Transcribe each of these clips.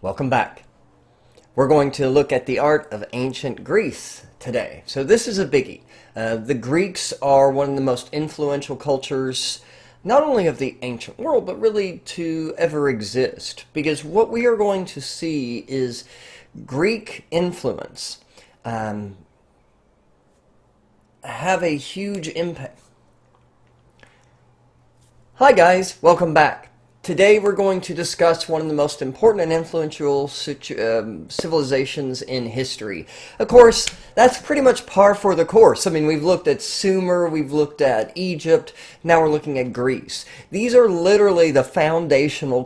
Welcome back. We're going to look at the art of ancient Greece today. So this is a biggie. The Greeks are one of the most influential cultures, not only of the ancient world, but really to ever exist. Because what we are going to see is Greek influence have a huge impact. Hi guys, welcome back. Today we're going to discuss one of the most important and influential civilizations in history. Of course, that's pretty much par for the course. I mean, we've looked at Sumer, we've looked at Egypt, now we're looking at Greece. These are literally the foundational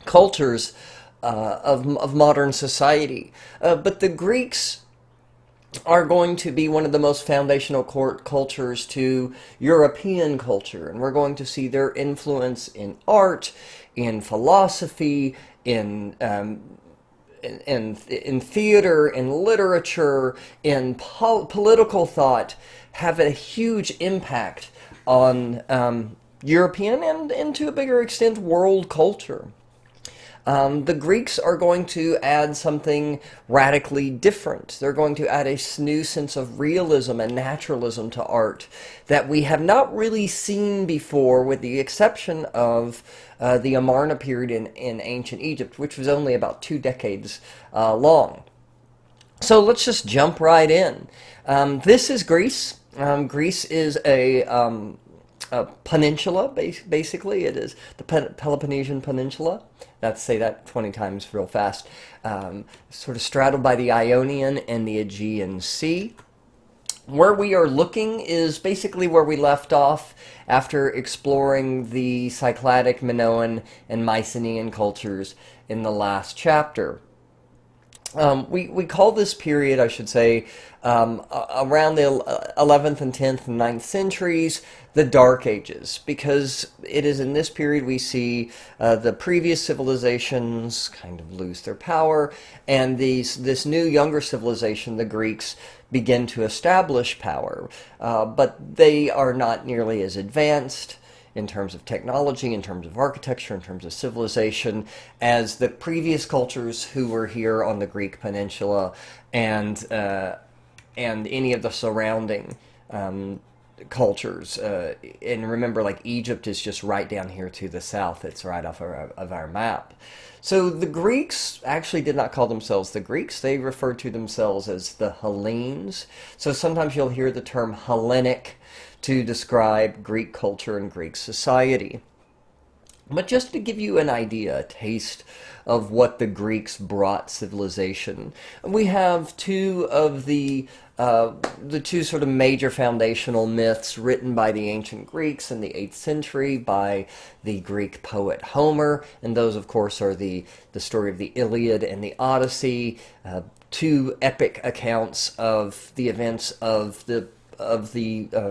cultures of modern society. But the Greeks are going to be one of the most foundational cultures to European culture. And we're going to see their influence in art, in philosophy, in theater, in literature, in political thought, have a huge impact on European and to a bigger extent, world culture. The Greeks are going to add something radically different. They're going to add a new sense of realism and naturalism to art that we have not really seen before, with the exception of the Amarna period in ancient Egypt, which was only about 2 decades long. So let's just jump right in. This is Greece. Greece is a peninsula, basically. It is the Peloponnesian Peninsula. Let's say that 20 times real fast. Sort of straddled by the Ionian and the Aegean Sea. Where we are looking is basically where we left off after exploring the Cycladic, Minoan, and Mycenaean cultures in the last chapter. We call this period, I should say, around the 11th and 10th and 9th centuries, the Dark Ages, because it is in this period we see the previous civilizations kind of lose their power, and this new younger civilization, the Greeks, begin to establish power, but they are not nearly as advanced in terms of technology, in terms of architecture, in terms of civilization, as the previous cultures who were here on the Greek peninsula and any of the surrounding cultures. And remember, like, Egypt is just right down here to the south. It's right off of our map. So the Greeks actually did not call themselves the Greeks. They referred to themselves as the Hellenes. So sometimes you'll hear the term Hellenic to describe Greek culture and Greek society. But just to give you an idea, a taste of what the Greeks brought civilization, we have two of the two sort of major foundational myths written by the ancient Greeks in the 8th century by the Greek poet Homer, and those, of course, are the story of the Iliad and the Odyssey, two epic accounts of the events of the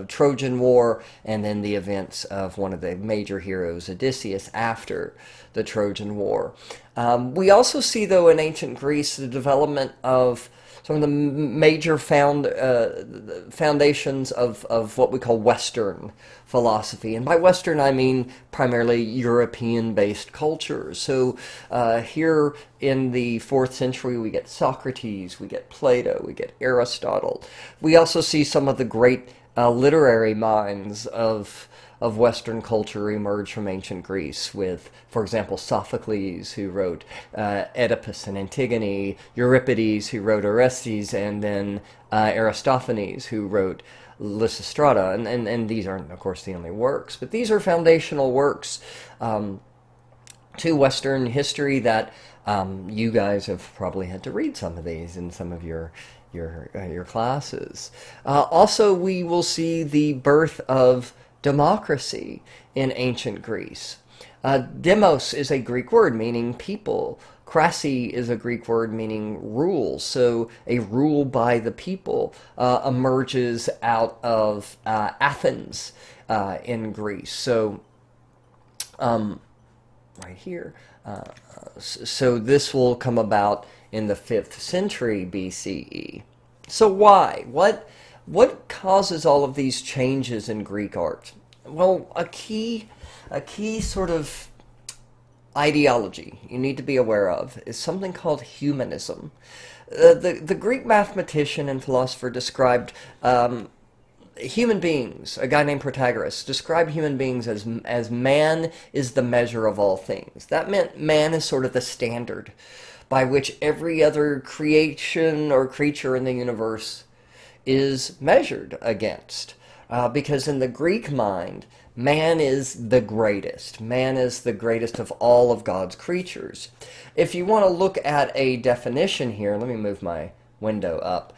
Trojan War, and then the events of one of the major heroes, Odysseus, after the Trojan War. We also see, though, in ancient Greece, the development of some of the major foundations of what we call Western philosophy. And by Western, I mean primarily European-based cultures. So here in the 4th century, we get Socrates, we get Plato, we get Aristotle. We also see some of the great literary minds of Western culture emerge from ancient Greece with, for example, Sophocles, who wrote Oedipus and Antigone, Euripides, who wrote Orestes, and then Aristophanes, who wrote Lysistrata. And these aren't, of course, the only works, but these are foundational works to Western history that you guys have probably had to read some of these in some of your classes. Also, we will see the birth of democracy in ancient Greece. Demos is a Greek word meaning people. Krasi is a Greek word meaning rule. So a rule by the people emerges out of Athens in Greece. So right here. So this will come about in the 5th century BCE. So why? What causes all of these changes in Greek art? Well, a key sort of ideology you need to be aware of is something called humanism. The Greek mathematician and philosopher described human beings, a guy named Protagoras, described human beings as man is the measure of all things. That meant man is sort of the standard by which every other creation or creature in the universe is measured against. Because in the Greek mind, man is the greatest. Man is the greatest of all of God's creatures. If you want to look at a definition here, let me move my window up.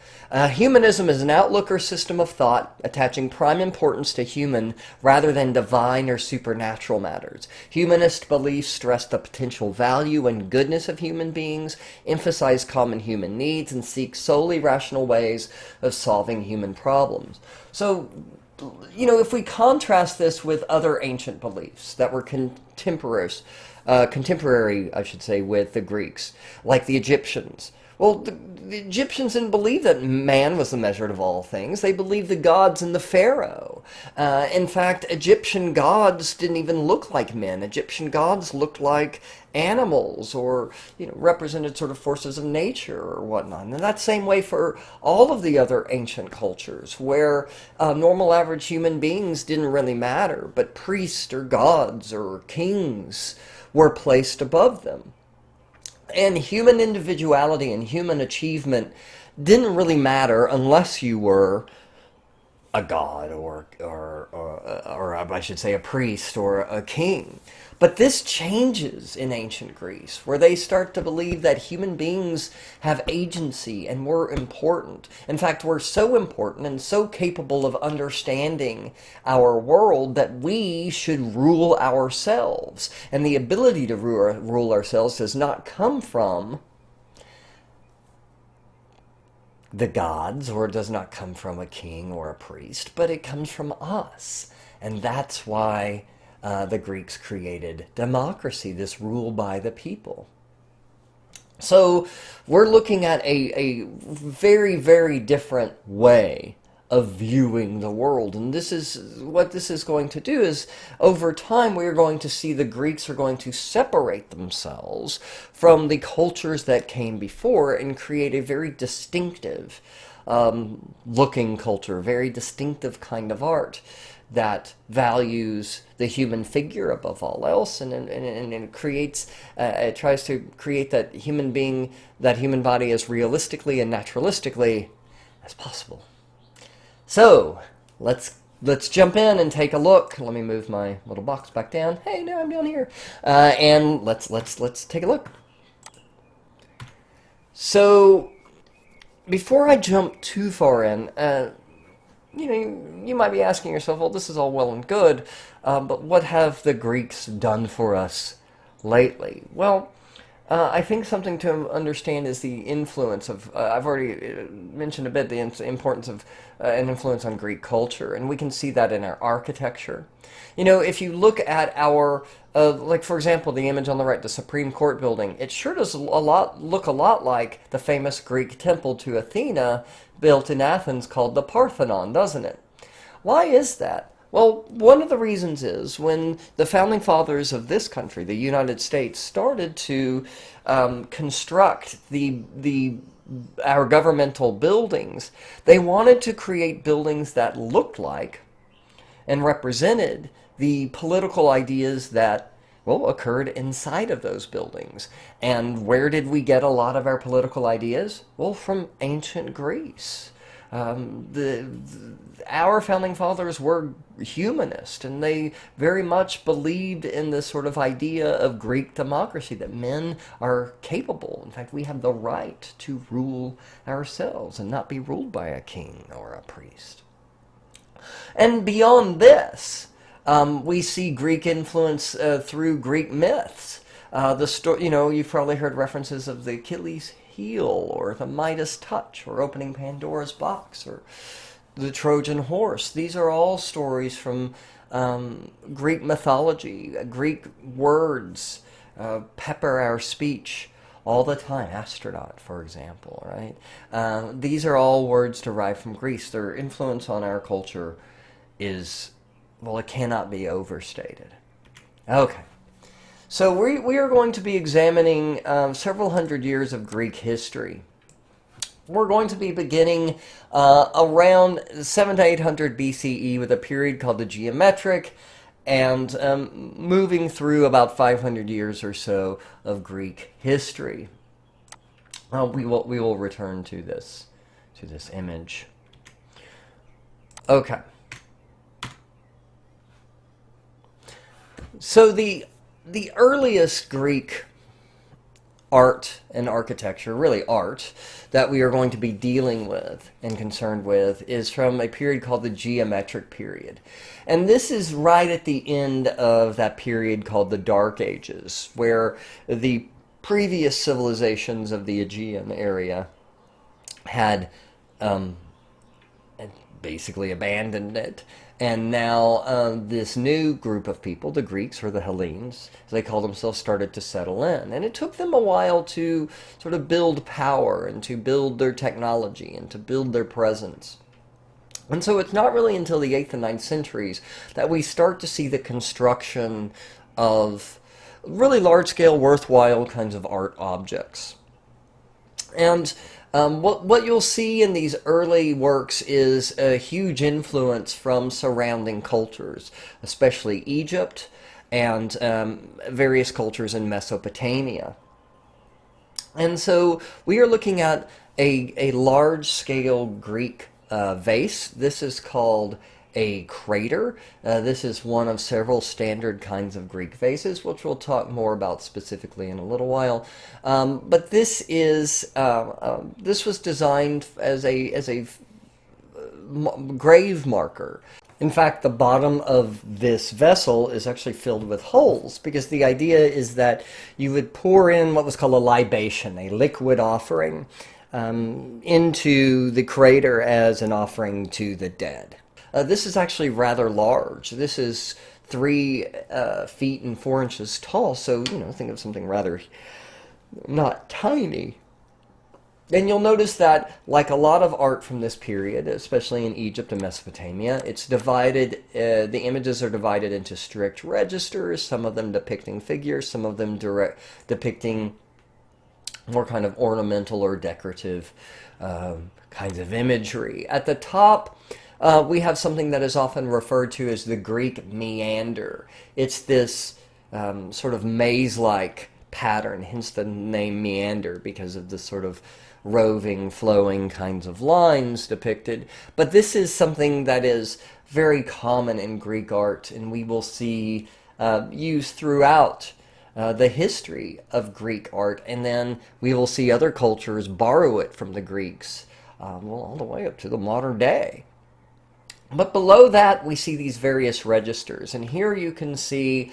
Humanism is an outlook or system of thought attaching prime importance to human rather than divine or supernatural matters. Humanist beliefs stress the potential value and goodness of human beings, emphasize common human needs, and seek solely rational ways of solving human problems. So, if we contrast this with other ancient beliefs that were contemporary, I should say, with the Greeks, like the Egyptians. Well, the Egyptians didn't believe that man was the measure of all things. They believed the gods and the pharaoh. In fact, Egyptian gods didn't even look like men. Egyptian gods looked like animals or, represented sort of forces of nature or whatnot. And that same way for all of the other ancient cultures where normal average human beings didn't really matter, but priests or gods or kings were placed above them. And human individuality and human achievement didn't really matter unless you were a god or I should say a priest or a king. But this changes in ancient Greece, where they start to believe that human beings have agency and we're important. In fact, we're so important and so capable of understanding our world that we should rule ourselves. And the ability to rule ourselves does not come from the gods, or it does not come from a king or a priest, but it comes from us. And that's why the Greeks created democracy, this rule by the people. So we're looking at a very, very different way of viewing the world. And this is what this is going to do is, over time, we are going to see the Greeks are going to separate themselves from the cultures that came before and create a very distinctive looking culture, very distinctive kind of art that values the human figure above all else, and it creates, it tries to create that human body as realistically and naturalistically as possible. So let's jump in and take a look. Let me move my little box back down. Hey, now I'm down here, and let's take a look. So before I jump too far in, you might be asking yourself, well, this is all well and good, but what have the Greeks done for us lately? Well, I think something to understand is the influence of, I've already mentioned a bit the importance of an influence on Greek culture, and we can see that in our architecture. If you look at our, like for example, the image on the right, the Supreme Court building, it sure does look a lot like the famous Greek temple to Athena built in Athens called the Parthenon, doesn't it? Why is that? Well, one of the reasons is when the founding fathers of this country, the United States, started to construct our governmental buildings, they wanted to create buildings that looked like and represented the political ideas that, well, occurred inside of those buildings. And where did we get a lot of our political ideas? Well, from ancient Greece. Our founding fathers were humanist, and they very much believed in this sort of idea of Greek democracy, that men are capable. In fact, we have the right to rule ourselves and not be ruled by a king or a priest. And beyond this, we see Greek influence through Greek myths. You've probably heard references of the Achilles heel, or the Midas touch, or opening Pandora's box, or the Trojan horse. These are all stories from Greek mythology. Greek words pepper our speech all the time. Astronaut, for example, right? These are all words derived from Greece. Their influence on our culture is, well, it cannot be overstated. Okay. So we are going to be examining several hundred years of Greek history. We're going to be beginning around 7 to 800 BCE with a period called the Geometric, and moving through about 500 years or so of Greek history. We will return to this image. Okay. So the earliest Greek art and architecture, really art, that we are going to be dealing with and concerned with is from a period called the Geometric period. And this is right at the end of that period called the Dark Ages, where the previous civilizations of the Aegean area had basically abandoned it. And now this new group of people, the Greeks or the Hellenes, as they call themselves, started to settle in. And it took them a while to sort of build power and to build their technology and to build their presence. And so it's not really until the 8th and 9th centuries that we start to see the construction of really large-scale, worthwhile kinds of art objects. And what you'll see in these early works is a huge influence from surrounding cultures, especially Egypt and various cultures in Mesopotamia. And so we are looking at a large-scale Greek vase. This is called a crater. This is one of several standard kinds of Greek vases, which we'll talk more about specifically in a little while. But this was designed as a grave marker. In fact, the bottom of this vessel is actually filled with holes, because the idea is that you would pour in what was called a libation, a liquid offering, into the crater as an offering to the dead. This is actually rather large. This is 3 feet and 4 inches tall, so, think of something rather not tiny. And you'll notice that, like a lot of art from this period, especially in Egypt and Mesopotamia, it's divided, the images are divided into strict registers, some of them depicting figures, some of them depicting more kind of ornamental or decorative kinds of imagery. At the top, we have something that is often referred to as the Greek meander. It's this sort of maze-like pattern, hence the name meander, because of the sort of roving, flowing kinds of lines depicted. But this is something that is very common in Greek art, and we will see used throughout the history of Greek art, and then we will see other cultures borrow it from the Greeks, all the way up to the modern day. But below that, we see these various registers, and here you can see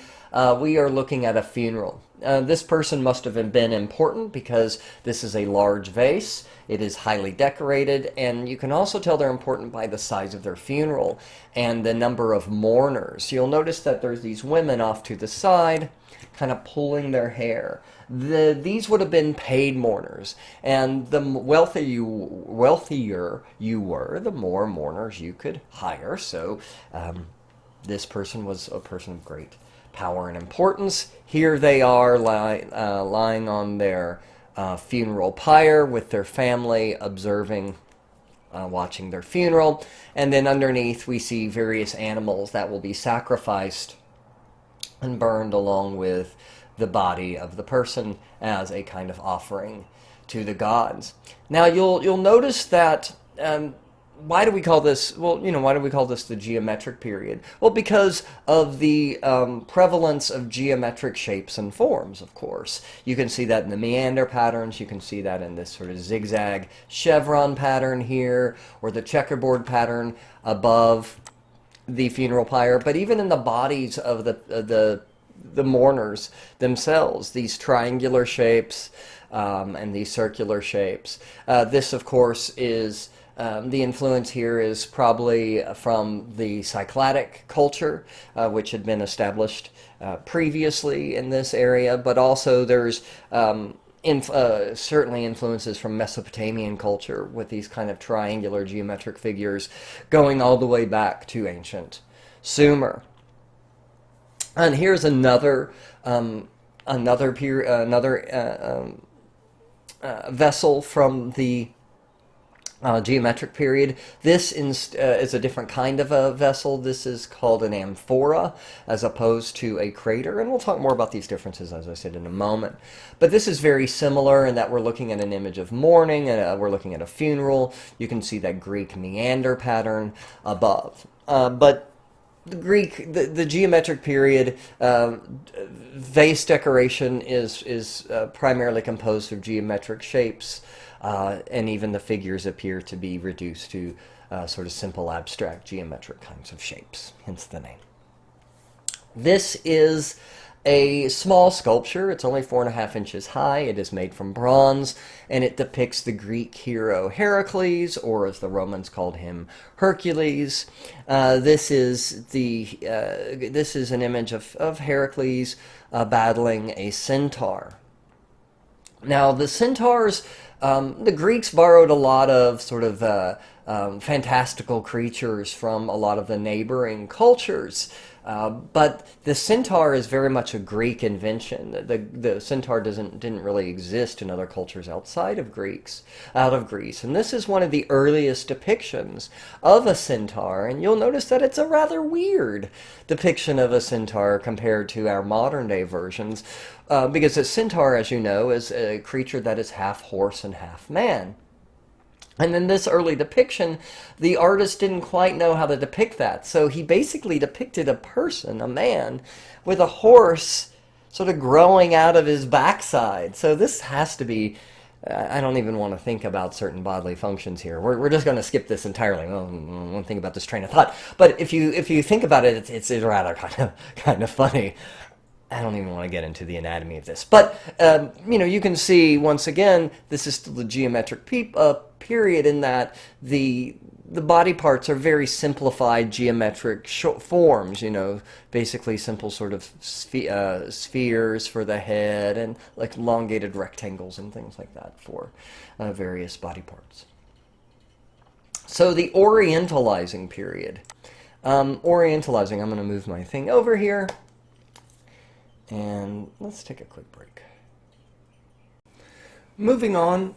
we are looking at a funeral. This person must have been important because this is a large vase, it is highly decorated, and you can also tell they're important by the size of their funeral and the number of mourners. You'll notice that there's these women off to the side, kind of pulling their hair. These would have been paid mourners, and the wealthier you were, the more mourners you could hire. So this person was a person of great power and importance. Here they are lying on their funeral pyre with their family, observing, watching their funeral. And then underneath we see various animals that will be sacrificed and burned along with the body of the person as a kind of offering to the gods. Now you'll notice that why do we call this? Well, why do we call this the geometric period? Well, because of the prevalence of geometric shapes and forms. Of course, you can see that in the meander patterns. You can see that in this sort of zigzag chevron pattern here, or the checkerboard pattern above the funeral pyre. But even in the bodies of the mourners themselves, these triangular shapes and these circular shapes. This, of course, is the influence here is probably from the Cycladic culture, which had been established previously in this area, but also there's certainly influences from Mesopotamian culture with these kind of triangular geometric figures going all the way back to ancient Sumer. And here's another another vessel from the geometric period. This is a different kind of a vessel. This is called an amphora as opposed to a crater, and we'll talk more about these differences, as I said, in a moment. But this is very similar in that we're looking at an image of mourning, and we're looking at a funeral. You can see that Greek meander pattern above. But the geometric period, vase decoration is primarily composed of geometric shapes, and even the figures appear to be reduced to sort of simple abstract geometric kinds of shapes, hence the name. This is a small sculpture. It's only 4.5 inches high. It is made from bronze, and it depicts the Greek hero Heracles, or as the Romans called him, Hercules. This is an image of Heracles battling a centaur. Now, the centaurs, the Greeks borrowed a lot of sort of fantastical creatures from a lot of the neighboring cultures. But the centaur is very much a Greek invention. The centaur didn't really exist in other cultures outside of Greece. And this is one of the earliest depictions of a centaur, and you'll notice that it's a rather weird depiction of a centaur compared to our modern day versions, because a centaur, as you know, is a creature that is half horse and half man. And in this early depiction, the artist didn't quite know how to depict that. So he basically depicted a person, a man, with a horse sort of growing out of his backside. So this has to be, I don't even want to think about certain bodily functions here. We're just going to skip this entirely. I don't want to think about this train of thought. But if you think about it, it's rather kind of funny. I don't even want to get into the anatomy of this. But, you can see, once again, this is still the geometric period in that the body parts are very simplified geometric forms, basically simple sort of spheres for the head and like elongated rectangles and things like that for various body parts. So the orientalizing period. Orientalizing, I'm going to move my thing over here. And let's take a quick break. Moving on,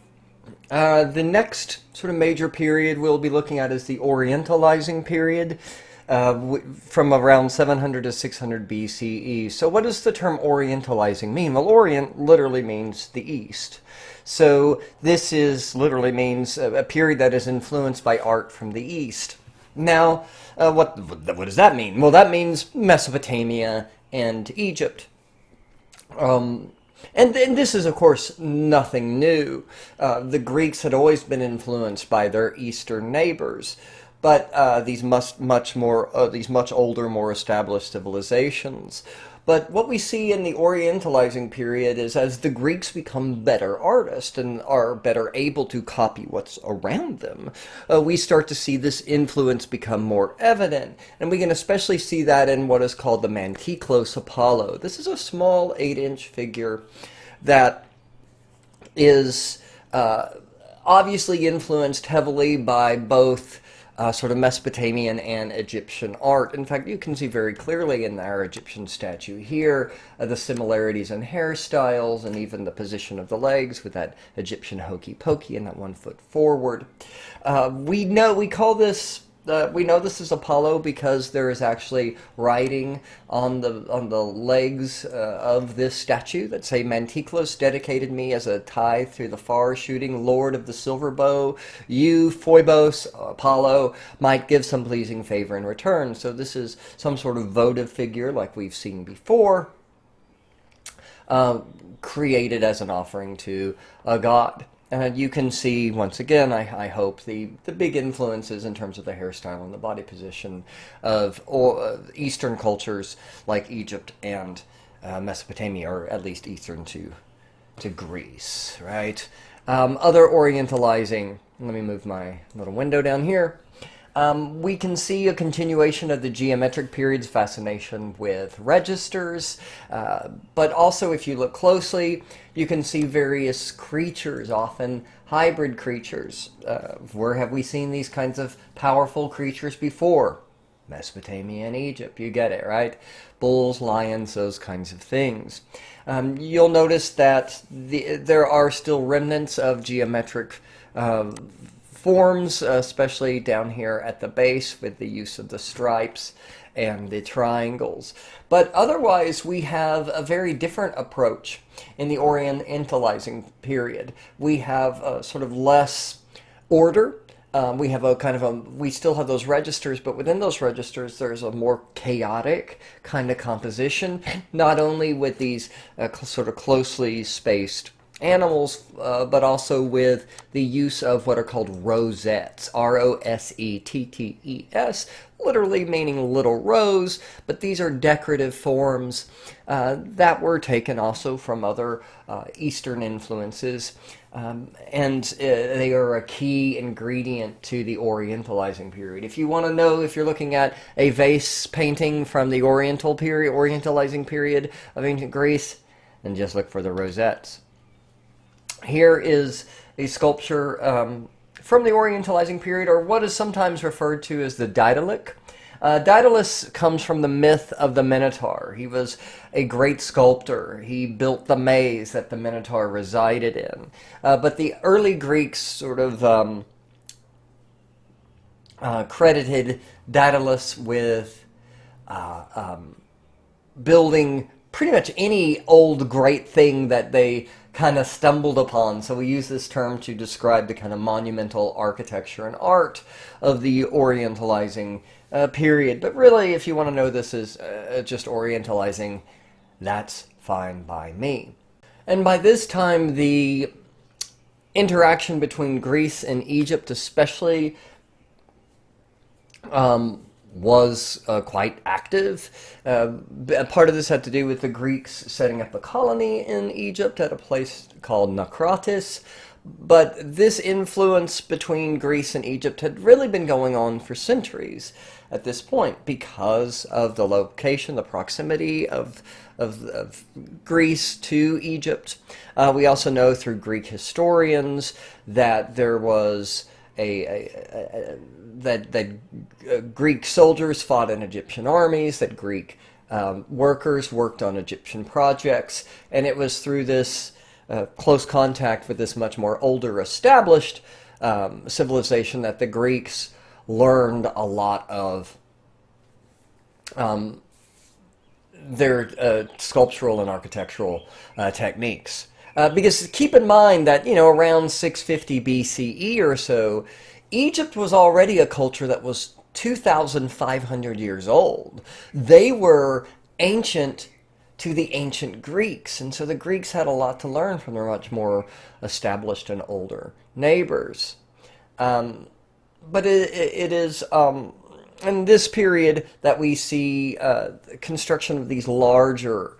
the next sort of major period we'll be looking at is the orientalizing period, from around 700 to 600 BCE. So what does the term orientalizing mean? Well, orient literally means the east. So this literally means a period that is influenced by art from the east. Now, what does that mean? Well, that means Mesopotamia and Egypt. And this is, of course, nothing new. The Greeks had always been influenced by their eastern neighbors, but these much older, more established civilizations. But what we see in the orientalizing period is as the Greeks become better artists and are better able to copy what's around them, we start to see this influence become more evident. And we can especially see that in what is called the Mantiklos Apollo. This is a small 8-inch figure that is obviously influenced heavily by both sort of Mesopotamian and Egyptian art. In fact, you can see very clearly in our Egyptian statue here the similarities in hairstyles and even the position of the legs with that Egyptian hokey pokey and that 1 foot forward. We know this is Apollo because there is actually writing on the legs of this statue that say, "Mantiklos dedicated me as a tithe through the far-shooting Lord of the silver bow. You, Phoebos, Apollo, might give some pleasing favor in return." So this is some sort of votive figure like we've seen before, created as an offering to a god. You can see, once again, I hope, the big influences in terms of the hairstyle and the body position of Eastern cultures like Egypt and Mesopotamia, or at least Eastern to Greece, right? Other orientalizing, let me move my little window down here. We can see a continuation of the geometric period's fascination with registers, but also if you look closely, you can see various creatures, often hybrid creatures. Where have we seen these kinds of powerful creatures before? Mesopotamia and Egypt. You get it, right? Bulls, lions, those kinds of things. You'll notice that there are still remnants of geometric forms, especially down here at the base with the use of the stripes and the triangles. But otherwise, we have a very different approach in the orientalizing period. We have sort of less order. We have we still have those registers, but within those registers, there's a more chaotic kind of composition, not only with these sort of closely spaced animals, but also with the use of what are called rosettes, Rosettettes, literally meaning little rows, but these are decorative forms that were taken also from other Eastern influences, and they are a key ingredient to the orientalizing period. If you want to know if you're looking at a vase painting from the orientalizing period of ancient Greece, then just look for the rosettes. Here is a sculpture from the orientalizing period, or what is sometimes referred to as the Daedalic. Daedalus comes from the myth of the Minotaur. He was a great sculptor. He built the maze that the Minotaur resided in. But the early Greeks sort of credited Daedalus with building pretty much any old great thing that they kind of stumbled upon. So we use this term to describe the kind of monumental architecture and art of the orientalizing period. But really, if you want to know this is just orientalizing, that's fine by me. And by this time, the interaction between Greece and Egypt especially was quite active. Part of this had to do with the Greeks setting up a colony in Egypt at a place called Acropolis. But this influence between Greece and Egypt had really been going on for centuries at this point because of the location, the proximity of Greece to Egypt. We also know through Greek historians that there was that Greek soldiers fought in Egyptian armies, that Greek workers worked on Egyptian projects, and it was through this close contact with this much more older established civilization that the Greeks learned a lot of their sculptural and architectural techniques. Because keep in mind that, around 650 BCE or so, Egypt was already a culture that was 2,500 years old. They were ancient to the ancient Greeks, and so the Greeks had a lot to learn from their much more established and older neighbors. But it is in this period that we see construction of these larger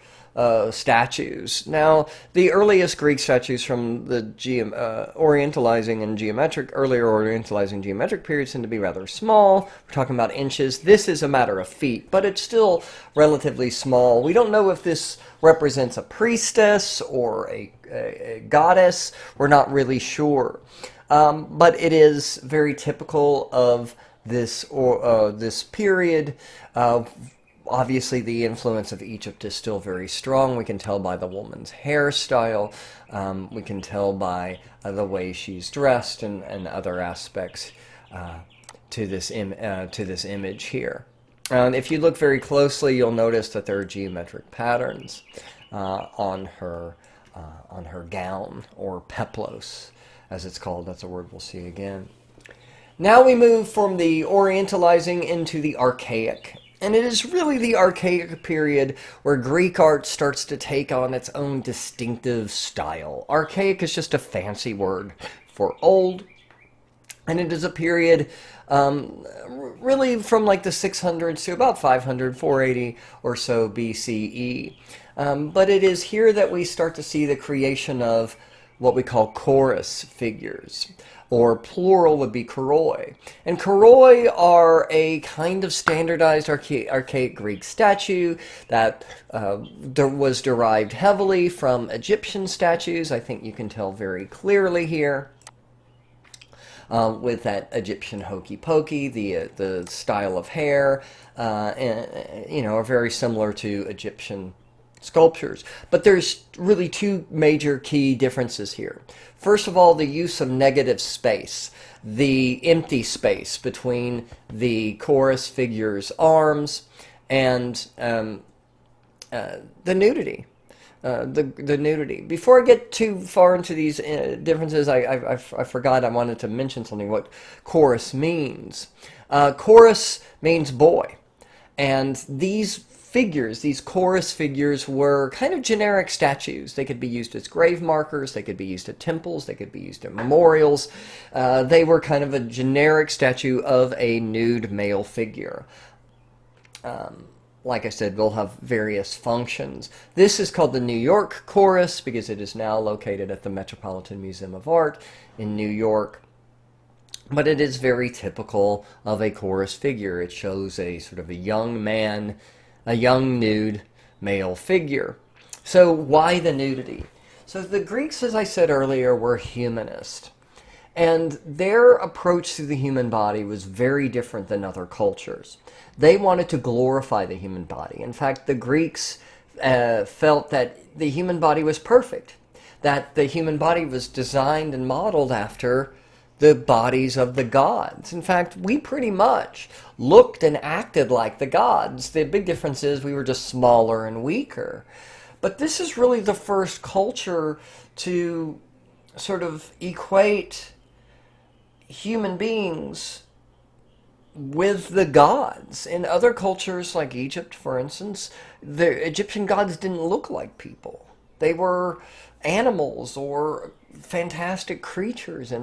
statues. Now, the earliest Greek statues from the orientalizing and earlier orientalizing geometric periods tend to be rather small. We're talking about inches. This is a matter of feet, but it's still relatively small. We don't know if this represents a priestess or a goddess. We're not really sure. But it is very typical of this period. Obviously, the influence of Egypt is still very strong. We can tell by the woman's hairstyle. We can tell by the way she's dressed and other aspects to this image here. If you look very closely, you'll notice that there are geometric patterns on her gown, or peplos, as it's called. That's a word we'll see again. Now we move from the orientalizing into the archaic. And it is really the archaic period where Greek art starts to take on its own distinctive style. Archaic is just a fancy word for old. And it is a period really from like the 600s to about 500, 480 or so BCE. But it is here that we start to see the creation of what we call chorus figures, or plural would be choroi. And choroi are a kind of standardized archaic Greek statue that was derived heavily from Egyptian statues. I think you can tell very clearly here. with that Egyptian hokey pokey, the style of hair, and, are very similar to Egyptian sculptures. But there's really two major key differences here. First of all, the use of negative space, the empty space between the chorus figure's arms and the nudity. The nudity. Before I get too far into these differences, I forgot I wanted to mention something, what chorus means. Chorus means boy. And these figures, these chorus figures, were kind of generic statues. They could be used as grave markers, they could be used at temples, they could be used at memorials. They were kind of a generic statue of a nude male figure. Like I said, we'll have various functions. This is called the New York Chorus because it is now located at the Metropolitan Museum of Art in New York. But it is very typical of a chorus figure. It shows a sort of a young man, a young nude male figure. So why the nudity? So the Greeks, as I said earlier, were humanist. And their approach to the human body was very different than other cultures. They wanted to glorify the human body. In fact, the Greeks felt that the human body was perfect, that the human body was designed and modeled after the bodies of the gods. In fact, we pretty much looked and acted like the gods. The big difference is we were just smaller and weaker. But this is really the first culture to sort of equate human beings with the gods. In other cultures, like Egypt, for instance, the Egyptian gods didn't look like people. They were animals or fantastic creatures in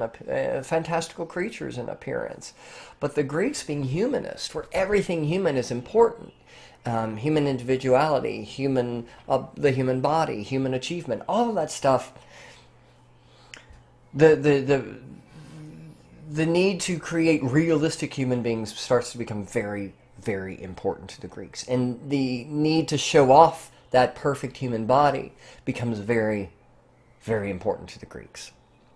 fantastical creatures in appearance. But the Greeks, being humanist, where everything human is important, human individuality, the human body, human achievement, all of that stuff, the need to create realistic human beings starts to become very, very important to the Greeks. And the need to show off that perfect human body becomes very, very important to the Greeks.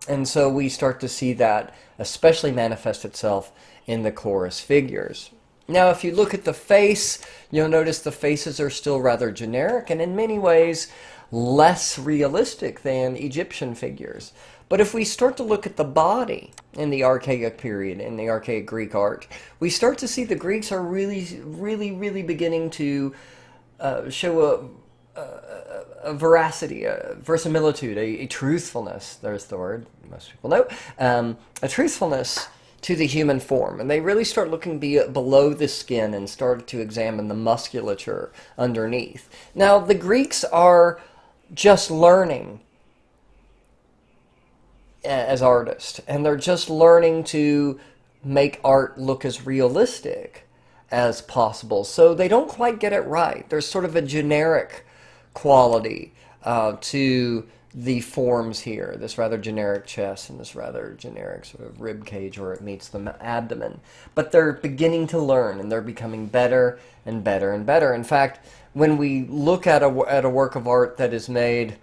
And so we start to see that especially manifest itself in the chorus figures. Now, if you look at the face, you'll notice the faces are still rather generic and in many ways less realistic than Egyptian figures. But if we start to look at the body in the Archaic period, in the Archaic Greek art, we start to see the Greeks are really, really, really beginning to show a veracity, a verisimilitude, a truthfulness, there's the word most people know, a truthfulness to the human form. And they really start looking below the skin and start to examine the musculature underneath. Now, the Greeks are just learning as artists, and they're just learning to make art look as realistic as possible. So they don't quite get it right. There's sort of a generic quality to the forms here, this rather generic chest and this rather generic sort of rib cage where it meets the abdomen. But they're beginning to learn, and they're becoming better and better and better. In fact, when we look at a work of art that is made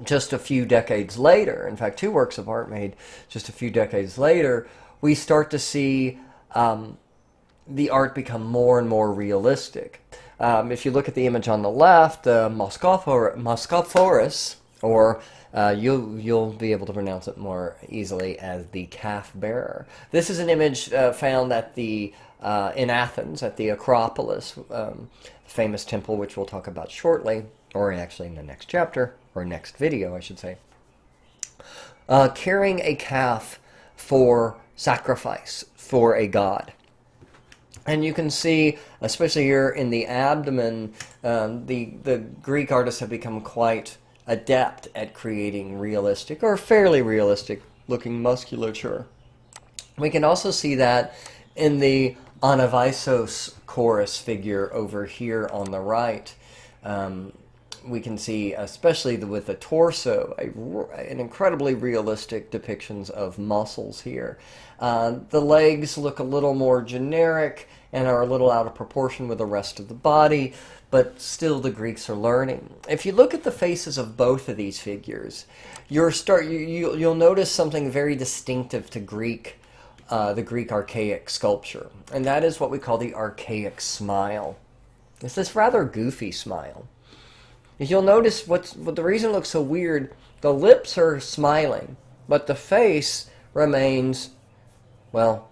just a few decades later, in fact, two works of art made just a few decades later, we start to see the art become more and more realistic. If you look at the image on the left, Moscophorus, or you'll be able to pronounce it more easily as the calf bearer. This is an image found at in Athens at the Acropolis, famous temple, which we'll talk about shortly, or actually in the next chapter, or next video, I should say. Carrying a calf for sacrifice for a god. And you can see, especially here in the abdomen, the Greek artists have become quite adept at creating realistic, or fairly realistic, looking musculature. We can also see that in the Anavisos chorus figure over here on the right. We can see, especially with the torso, an incredibly realistic depictions of muscles here. The legs look a little more generic and are a little out of proportion with the rest of the body, but still the Greeks are learning. If you look at the faces of both of these figures, you'll notice something very distinctive to the Greek archaic sculpture, and that is what we call the archaic smile. It's this rather goofy smile. If you'll notice what the reason it looks so weird, the lips are smiling, but the face remains, well,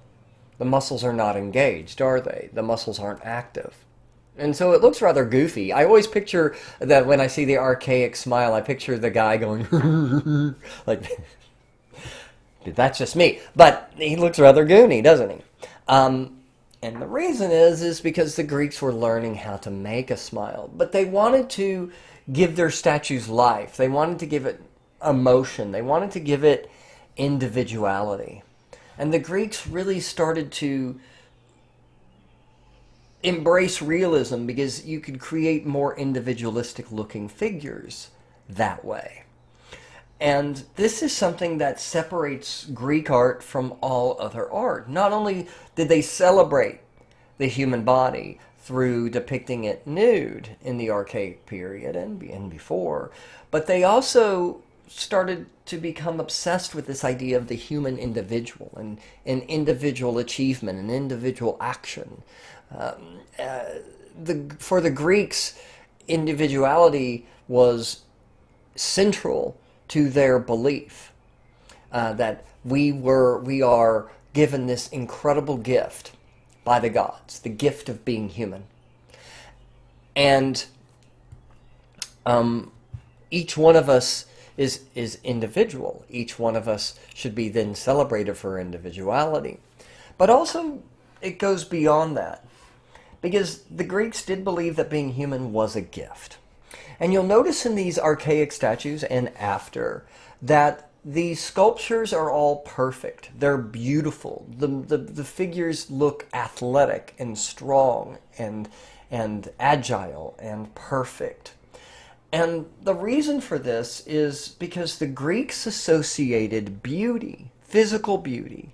the muscles are not engaged, are they? The muscles aren't active. And so it looks rather goofy. I always picture that when I see the archaic smile, I picture the guy going, like, that's just me. But he looks rather goony, doesn't he? And the reason is because the Greeks were learning how to make a smile. But they wanted to give their statues life. They wanted to give it emotion. They wanted to give it individuality. And the Greeks really started to embrace realism because you could create more individualistic looking figures that way. And this is something that separates Greek art from all other art. Not only did they celebrate the human body through depicting it nude in the archaic period and before, but they also started to become obsessed with this idea of the human individual and individual achievement and individual action. For the Greeks, individuality was central to their belief that we are given this incredible gift by the gods, the gift of being human. And each one of us is individual. Each one of us should be then celebrated for individuality. But also, it goes beyond that, because the Greeks did believe that being human was a gift. And you'll notice in these archaic statues and after that the sculptures are all perfect. They're beautiful. The figures look athletic and strong and agile and perfect. And the reason for this is because the Greeks associated beauty, physical beauty,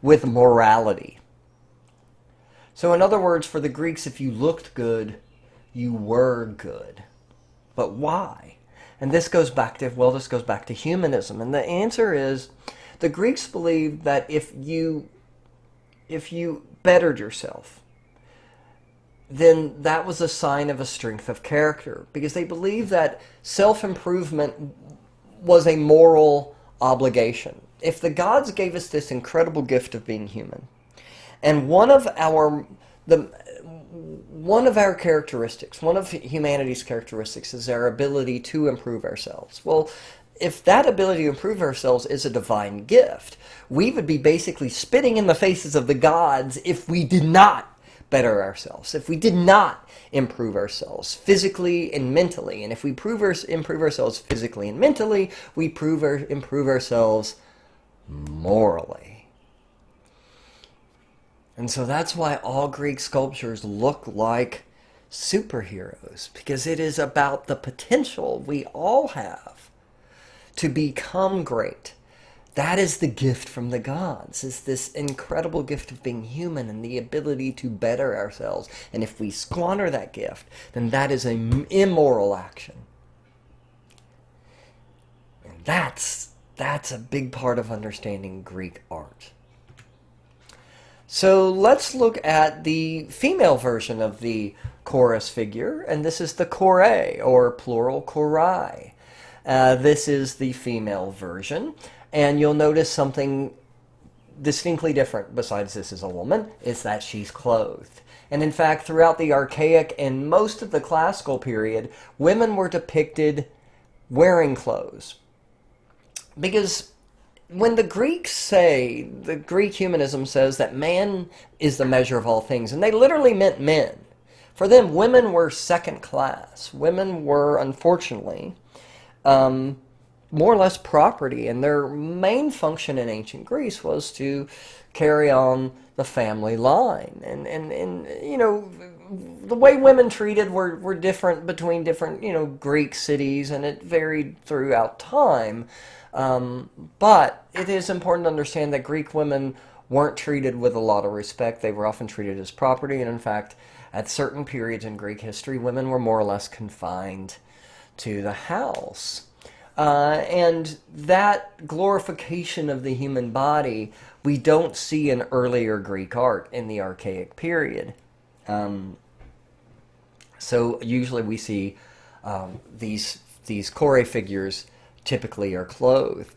with morality. So in other words, for the Greeks, if you looked good, you were good. But why? And this goes back to humanism. And the answer is, the Greeks believed that if you bettered yourself, then that was a sign of a strength of character, because they believed that self-improvement was a moral obligation. If the gods gave us this incredible gift of being human, and one of characteristics, one of humanity's characteristics is our ability to improve ourselves. Well, if that ability to improve ourselves is a divine gift, we would be basically spitting in the faces of the gods if we did not better ourselves, if we did not improve ourselves physically and mentally. And if we improve ourselves physically and mentally, we improve ourselves morally. And so that's why all Greek sculptures look like superheroes, because it is about the potential we all have to become great. That is the gift from the gods, is this incredible gift of being human and the ability to better ourselves. And if we squander that gift, then that is an immoral action. And that's a big part of understanding Greek art. So let's look at the female version of the chorus figure, and this is the chore, or plural chorai. This is the female version. And you'll notice something distinctly different, besides this is a woman, is that she's clothed. And in fact, throughout the archaic and most of the classical period, women were depicted wearing clothes. Because when the Greeks say, the Greek humanism says that man is the measure of all things, and they literally meant men. For them, women were second class. Women were, unfortunately, more or less property, and their main function in ancient Greece was to carry on the family line. And you know, the way women treated were different between different, you know, Greek cities, and it varied throughout time. But it is important to understand that Greek women weren't treated with a lot of respect. They were often treated as property, and in fact, at certain periods in Greek history, women were more or less confined to the house. And that glorification of the human body we don't see in earlier Greek art in the Archaic period. So usually we see these kore figures typically are clothed.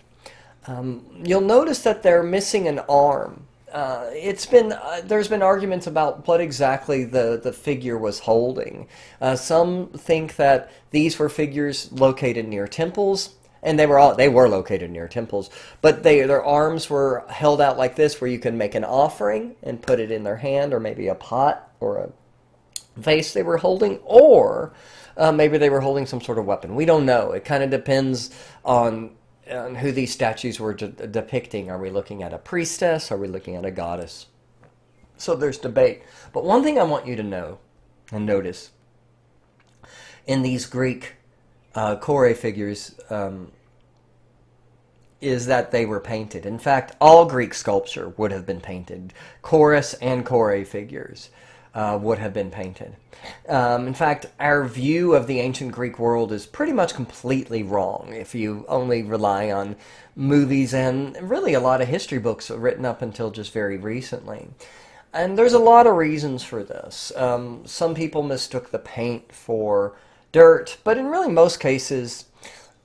You'll notice that they're missing an arm. There's been arguments about what exactly the figure was holding. Some think that these were figures located near temples, and they were located near temples, but their arms were held out like this, where you can make an offering and put it in their hand, or maybe a pot or a vase they were holding, or maybe they were holding some sort of weapon. We don't know. It kind of depends on who these statues were depicting. Are we looking at a priestess? Are we looking at a goddess? So there's debate. But one thing I want you to know and notice in these Greek kore figures is that they were painted. In fact, all Greek sculpture would have been painted. Chorus and kore figures would have been painted. In fact, our view of the ancient Greek world is pretty much completely wrong if you only rely on movies and really a lot of history books written up until just very recently. And there's a lot of reasons for this. Some people mistook the paint for dirt, but in really most cases,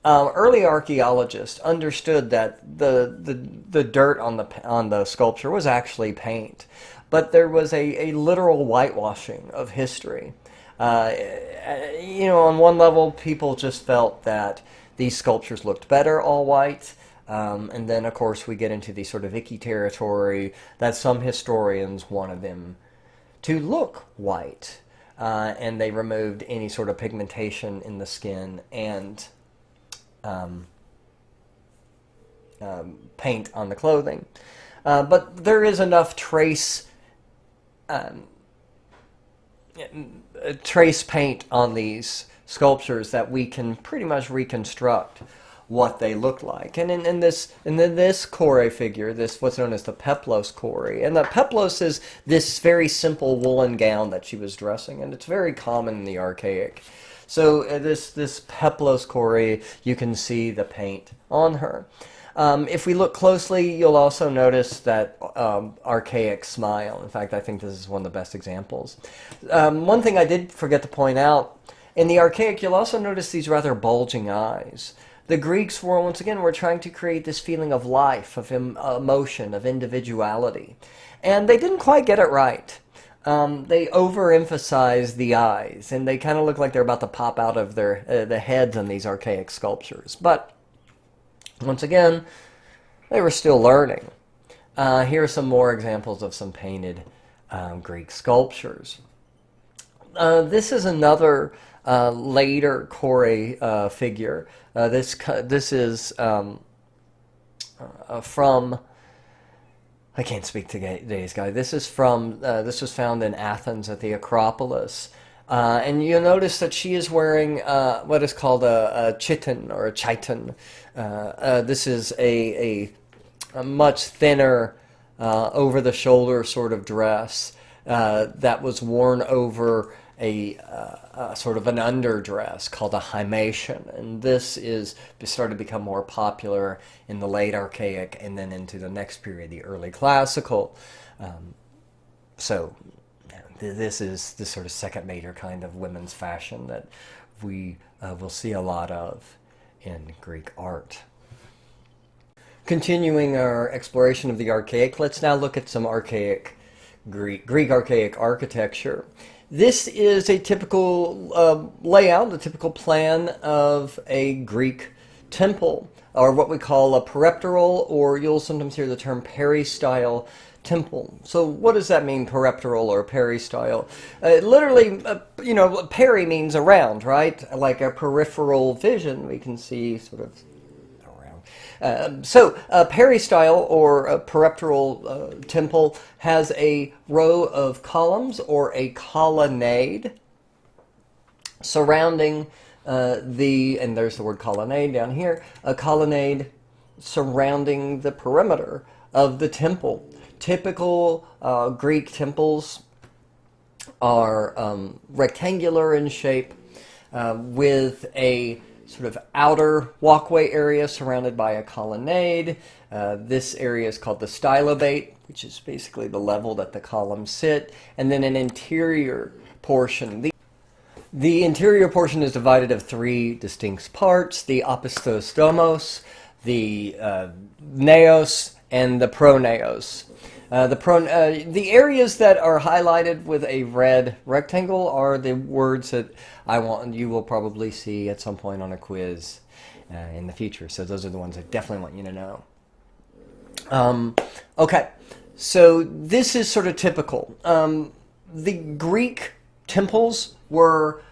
early archaeologists understood that the dirt on the sculpture was actually paint. But there was a literal whitewashing of history. On one level, people just felt that these sculptures looked better all white. And then, of course, we get into the sort of icky territory that some historians wanted them to look white. And they removed any sort of pigmentation in the skin and paint on the clothing. But there is enough trace paint on these sculptures that we can pretty much reconstruct what they look like. And in this kore figure, this what's known as the peplos kore, and the peplos is this very simple woolen gown that she was dressing, and it's very common in the Archaic. So this peplos kore, you can see the paint on her. If we look closely, you'll also notice that archaic smile. In fact, I think this is one of the best examples. One thing I did forget to point out, in the Archaic, you'll also notice these rather bulging eyes. The Greeks were trying to create this feeling of life, of emotion, of individuality. And they didn't quite get it right. They overemphasized the eyes, and they kind of look like they're about to pop out of the heads on these archaic sculptures. But once again, they were still learning. Here are some more examples of some painted Greek sculptures. This is another later kore figure. This is from, I can't speak today's guy. This is from, this was found in Athens at the Acropolis. And you'll notice that she is wearing what is called a chiton or a chiton. This is a much thinner, over-the-shoulder sort of dress that was worn over a sort of an underdress called a himation. And this started to become more popular in the late Archaic and then into the next period, the early Classical. This is the sort of second major kind of women's fashion that we will see a lot of in Greek art. Continuing our exploration of the Archaic, let's now look at some archaic Greek Archaic architecture. This is a typical layout, a typical plan of a Greek temple, or what we call a peripteral, or you'll sometimes hear the term peristyle temple. So what does that mean, peripteral or peristyle? Literally, peri means around, right? Like a peripheral vision, we can see sort of around. Peristyle or a peripteral temple has a row of columns or a colonnade surrounding and there's the word colonnade down here, a colonnade surrounding the perimeter of the temple. Typical Greek temples are rectangular in shape, with a sort of outer walkway area surrounded by a colonnade. This area is called the stylobate, which is basically the level that the columns sit, and then an interior portion. The interior portion is divided of three distinct parts: the opisthostomos, the naos, and the pronaos. The areas that are highlighted with a red rectangle are the words that I want you will probably see at some point on a quiz in the future. So those are the ones I definitely want you to know. Okay, so this is sort of typical. The Greek temples were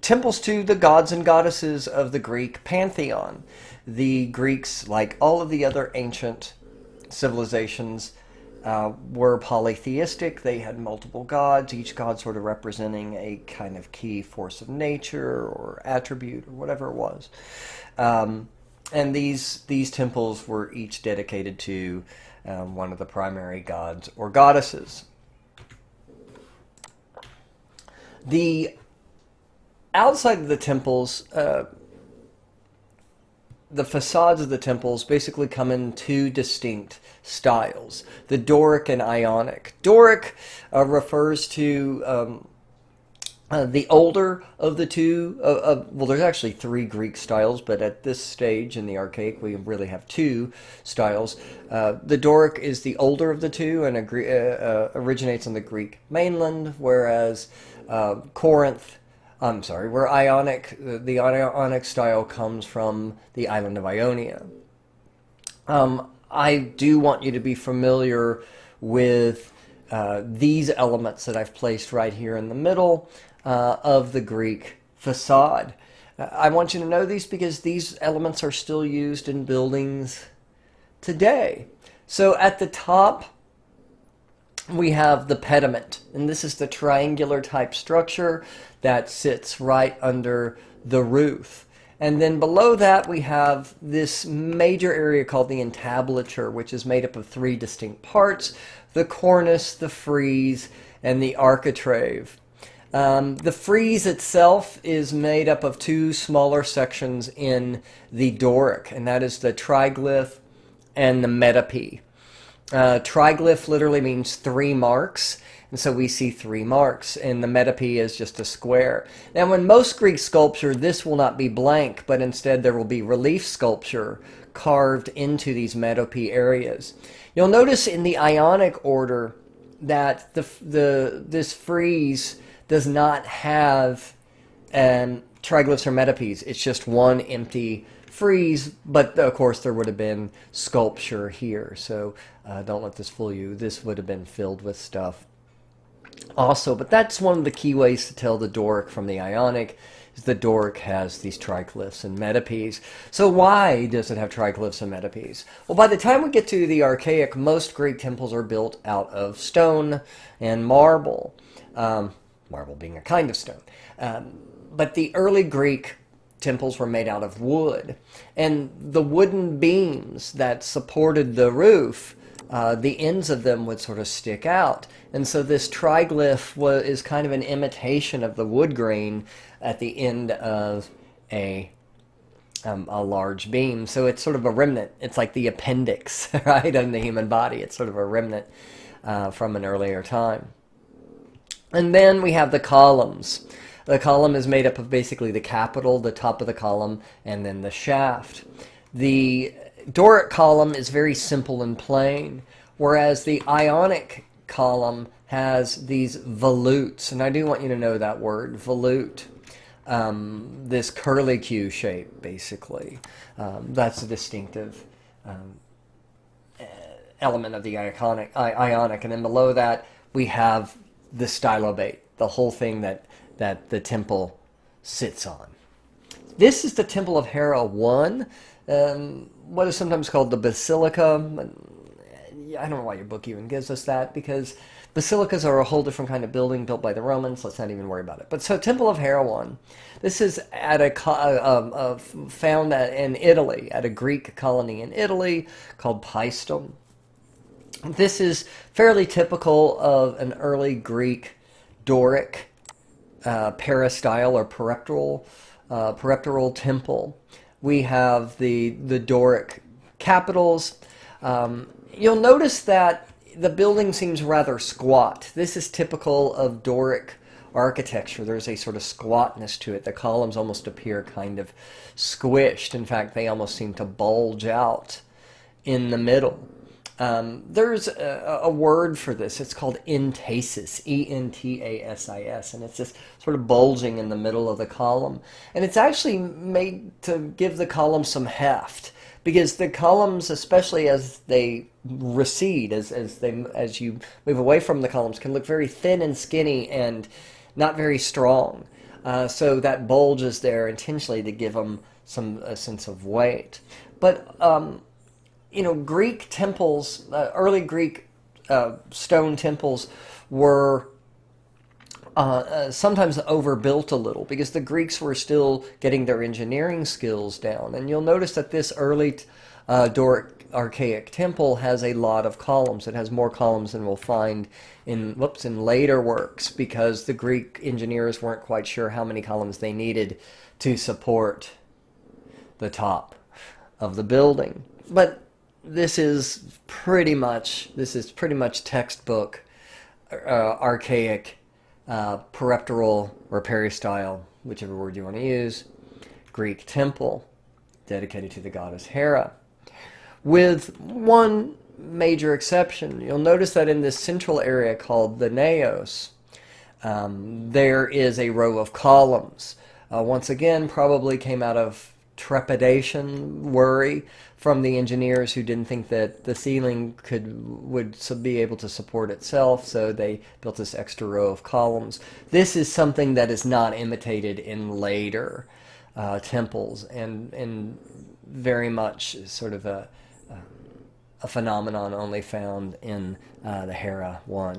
temples to the gods and goddesses of the Greek pantheon. The Greeks, like all of the other ancient civilizations, were polytheistic. They had multiple gods, each god sort of representing a kind of key force of nature or attribute or whatever it was. And these temples were each dedicated to one of the primary gods or goddesses. The outside of the temples, the facades of the temples basically come in two distinct styles: the Doric and Ionic. Doric refers to the older of the two. Well, there's actually three Greek styles, but at this stage in the Archaic, we really have two styles. The Doric is the older of the two and originates on the Greek mainland, whereas where the Ionic style comes from the island of Ionia. I do want you to be familiar with these elements that I've placed right here in the middle of the Greek facade. I want you to know these because these elements are still used in buildings today. So at the top, we have the pediment, and this is the triangular type structure that sits right under the roof. And then below that we have this major area called the entablature, which is made up of three distinct parts: the cornice, the frieze, and the architrave. The frieze itself is made up of two smaller sections in the Doric, and that is the triglyph and the metope. Triglyph literally means three marks, and so we see three marks, and the metope is just a square. Now, in most Greek sculpture, this will not be blank, but instead there will be relief sculpture carved into these metope areas. You'll notice in the Ionic order that this frieze does not have triglyphs or metopes. It's just one empty frieze, but of course there would have been sculpture here, so don't let this fool you. This would have been filled with stuff also, but that's one of the key ways to tell the Doric from the Ionic, is the Doric has these triglyphs and metopes. So why does it have triglyphs and metopes? Well, by the time we get to the Archaic, most Greek temples are built out of stone and marble, marble being a kind of stone. But the early Greek temples were made out of wood, and the wooden beams that supported the roof, the ends of them would sort of stick out, and so this triglyph is kind of an imitation of the wood grain at the end of a large beam. So it's sort of a remnant. It's like the appendix, right, in the human body. It's sort of a remnant from an earlier time. And then we have the columns. The column is made up of basically the capital, the top of the column, and then the shaft. The Doric column is very simple and plain, whereas the Ionic column has these volutes, and I do want you to know that word, volute. This curlicue shape, basically. That's a distinctive element of the Ionic. And then below that, we have the stylobate, the whole thing that the temple sits on. This is the Temple of Hera 1, what is sometimes called the Basilica. I don't know why your book even gives us that, because basilicas are a whole different kind of building built by the Romans. Let's not even worry about it. But so Temple of Hera 1, this is at found in Italy, at a Greek colony in Italy called Paestum. This is fairly typical of an early Greek Doric peristyle or peripteral temple. We have the Doric capitals. You'll notice that the building seems rather squat. This is typical of Doric architecture. There's a sort of squatness to it. The columns almost appear kind of squished. In fact, they almost seem to bulge out in the middle. There's a word for this. It's called entasis, entasis, and it's just sort of bulging in the middle of the column. And it's actually made to give the column some heft, because the columns, especially as they recede, as you move away from the columns, can look very thin and skinny and not very strong. So that bulge is there intentionally to give them a sense of weight. But Greek temples, early Greek stone temples were sometimes overbuilt a little because the Greeks were still getting their engineering skills down. And you'll notice that this early Doric archaic temple has a lot of columns. It has more columns than we'll find in later works, because the Greek engineers weren't quite sure how many columns they needed to support the top of the building. But this is pretty much textbook archaic peripteral or peristyle, whichever word you want to use, Greek temple dedicated to the goddess Hera, with one major exception. You'll notice that in this central area called the naos, there is a row of columns. Once again, probably came out of trepidation, worry from the engineers who didn't think that the ceiling would be able to support itself, so they built this extra row of columns. This is something that is not imitated in later temples, and very much sort of a phenomenon only found in the Hera I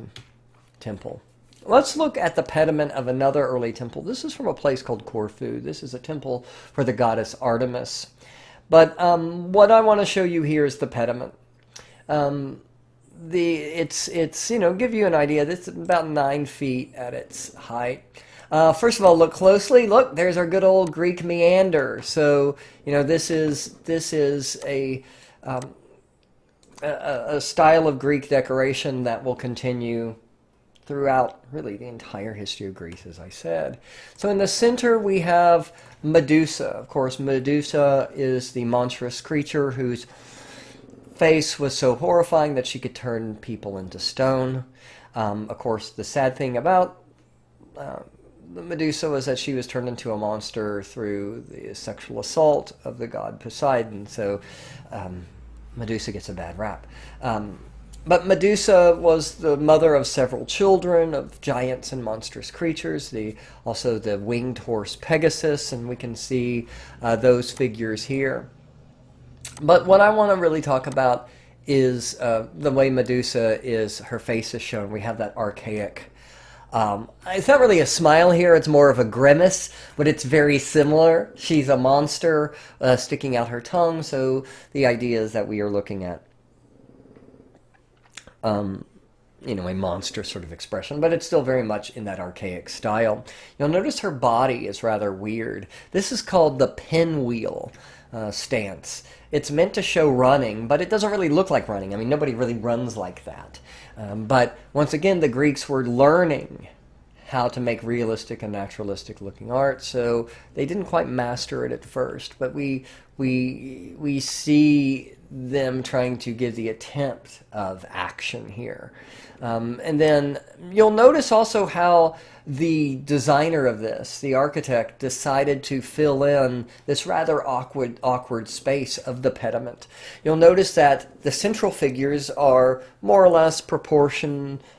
temple. Let's look at the pediment of another early temple. This is from a place called Corfu. This is a temple for the goddess Artemis. But what I want to show you here is the pediment. It's give you an idea. This is about 9 feet at its height. First of all, look closely. Look, there's our good old Greek meander. So this is a style of Greek decoration that will continue throughout really the entire history of Greece, as I said. So in the center we have Medusa. Of course, Medusa is the monstrous creature whose face was so horrifying that she could turn people into stone. Of course, the sad thing about Medusa was that she was turned into a monster through the sexual assault of the god Poseidon. So Medusa gets a bad rap. But Medusa was the mother of several children, of giants and monstrous creatures, also the winged horse Pegasus, and we can see those figures here. But what I want to really talk about is the way Medusa her face is shown. We have that archaic. It's not really a smile here, it's more of a grimace, but it's very similar. She's a monster sticking out her tongue, so the idea is that we are looking at a monstrous sort of expression, but it's still very much in that archaic style. You'll notice her body is rather weird. This is called the pinwheel stance. It's meant to show running, but it doesn't really look like running. I mean, nobody really runs like that. But once again, the Greeks were learning how to make realistic and naturalistic looking art, so they didn't quite master it at first, but we see them trying to give the attempt of action here. And then you'll notice also how the designer of this, the architect, decided to fill in this rather awkward space of the pediment. You'll notice that the central figures are more or less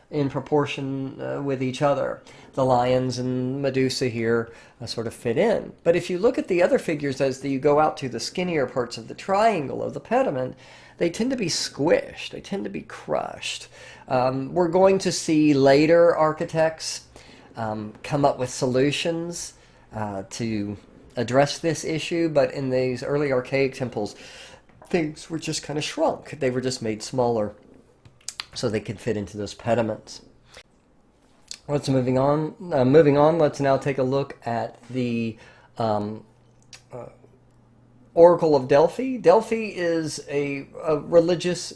in proportion with each other. The lions and Medusa here sort of fit in. But if you look at the other figures as you go out to the skinnier parts of the triangle of the pediment, they tend to be squished. They tend to be crushed. We're going to see later architects come up with solutions to address this issue, but in these early archaic temples, things were just kind of shrunk. They were just made smaller. so they could fit into those pediments. Let's moving on. Let's now take a look at the Oracle of Delphi. Delphi is a religious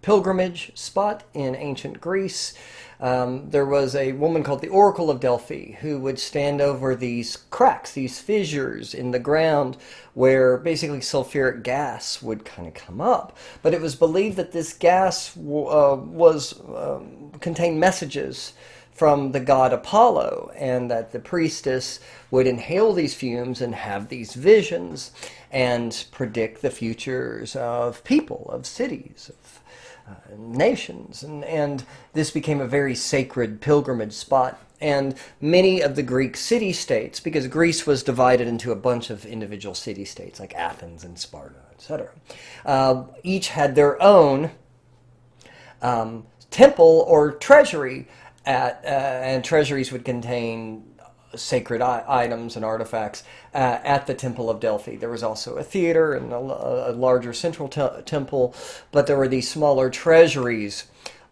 pilgrimage spot in ancient Greece. There was a woman called the Oracle of Delphi who would stand over these cracks, these fissures in the ground where basically sulfuric gas would kind of come up. But it was believed that this gas contained messages from the god Apollo, and that the priestess would inhale these fumes and have these visions and predict the futures of people, of cities, of nations. And this became a very sacred pilgrimage spot. And many of the Greek city-states, because Greece was divided into a bunch of individual city-states like Athens and Sparta, etc., each had their own temple or treasury, and treasuries would contain sacred items and artifacts at the Temple of Delphi. There was also a theater and a larger central temple, but there were these smaller treasuries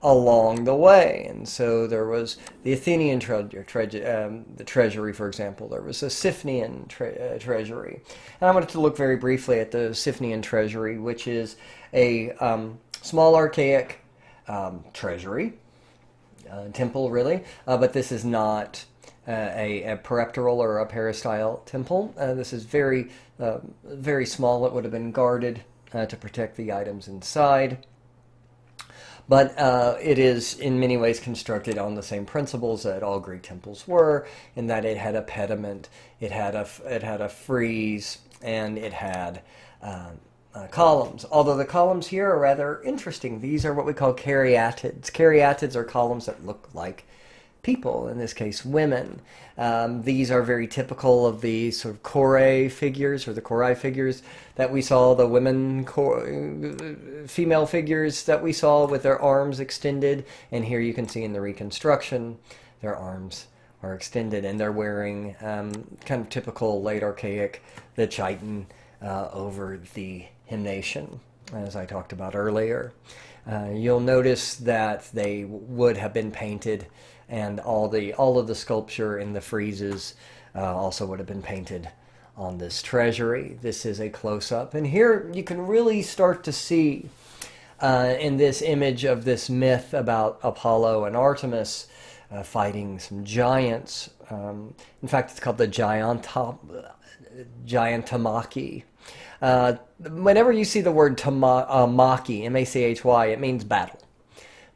along the way. And so there was the Athenian the treasury, for example. There was a Siphnian treasury. And I wanted to look very briefly at the Siphnian treasury, which is a small archaic treasury. Temple, really, but this is not a peripteral or a peristyle temple. This is very, very small. It would have been guarded to protect the items inside. But it is in many ways constructed on the same principles that all Greek temples were, in that it had a pediment, it had a frieze, and it had columns, although the columns here are rather interesting. These are what we call caryatids. Caryatids are columns that look like people, in this case women. These are very typical of the sort of chore figures, or the chorai figures that we saw, the female figures that we saw with their arms extended, and here you can see in the reconstruction their arms are extended, and they're wearing kind of typical late archaic, the chiton over the hymnation, as I talked about earlier. You'll notice that they would have been painted, and all of the sculpture in the friezes also would have been painted on this treasury. This is a close-up, and here you can really start to see in this image of this myth about Apollo and Artemis fighting some giants. In fact, it's called the Gigantomachy. Whenever you see the word machy, M-A-C-H-Y, it means battle.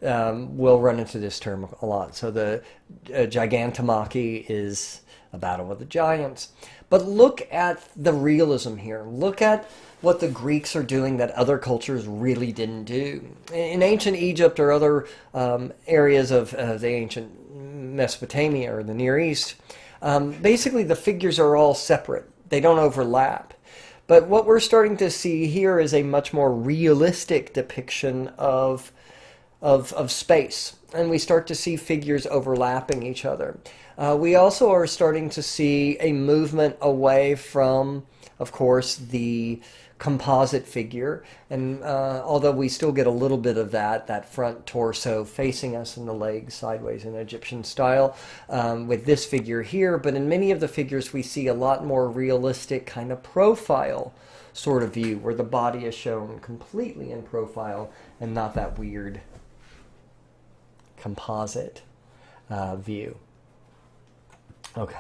We'll run into this term a lot. So the Gigantomachy is a battle with the giants. But look at the realism here. Look at what the Greeks are doing that other cultures really didn't do. In ancient Egypt or other areas of the ancient Mesopotamia or the Near East, basically the figures are all separate. They don't overlap. But what we're starting to see here is a much more realistic depiction of space. And we start to see figures overlapping each other. We also are starting to see a movement away from, of course, the composite figure. And although we still get a little bit of that front torso facing us and the legs sideways in Egyptian style with this figure here, but in many of the figures we see a lot more realistic kind of profile sort of view, where the body is shown completely in profile and not that weird composite view. Okay.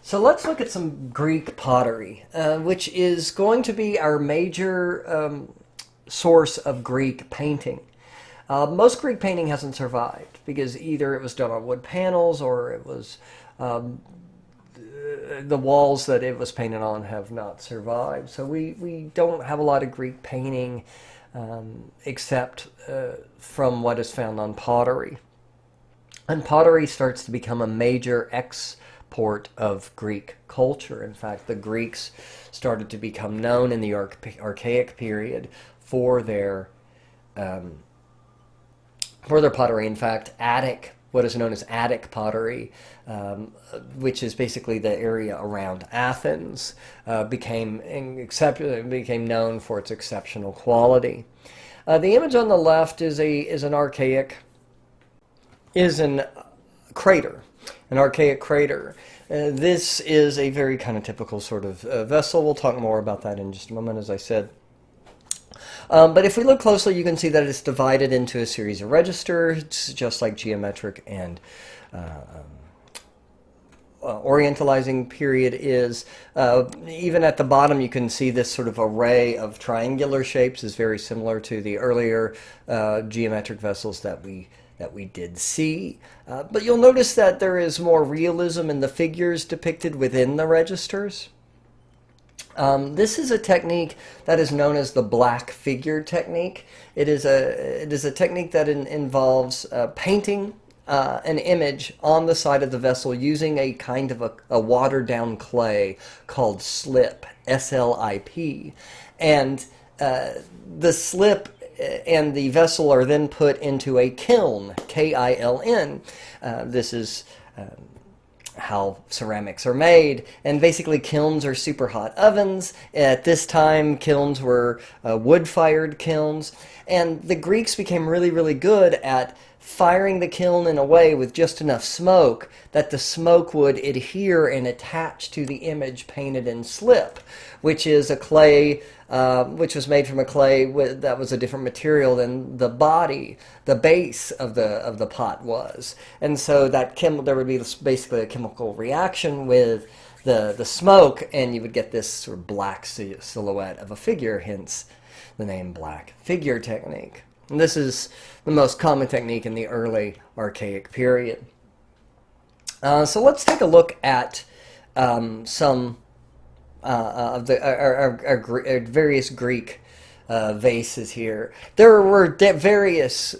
So let's look at some Greek pottery, which is going to be our major source of Greek painting. Most Greek painting hasn't survived because either it was done on wood panels or it was the walls that it was painted on have not survived. So we don't have a lot of Greek painting except from what is found on pottery. And pottery starts to become a major export of Greek culture. In fact, the Greeks started to become known in the Archaic period for their pottery. In fact, what is known as Attic pottery, which is basically the area around Athens, became known for its exceptional quality. The image on the left is an archaic, is an crater, an archaic crater. This is a very kind of typical sort of vessel. We'll talk more about that in just a moment, as I said. But if we look closely, you can see that it's divided into a series of registers, just like geometric and orientalizing period is. Even at the bottom, you can see this sort of array of triangular shapes is very similar to the earlier geometric vessels that we did see. But you'll notice that there is more realism in the figures depicted within the registers. This is a technique that is known as the black figure technique. It is a technique that involves painting an image on the side of the vessel using a kind of a watered down clay called slip, S-L-I-P. And the slip and the vessel are then put into a kiln, K-I-L-N. This is how ceramics are made, and basically kilns are super hot ovens. At this time, kilns were wood-fired kilns, and the Greeks became really, really good at firing the kiln in a way with just enough smoke that the smoke would adhere and attach to the image painted in slip, which is a clay, which was made from a clay that was a different material than the body, the base of the pot was. And so that there would be basically a chemical reaction with the smoke, and you would get this sort of black silhouette of a figure, hence the name black figure technique. And this is the most common technique in the early archaic period. So let's take a look at some of the various Greek vases here. There were various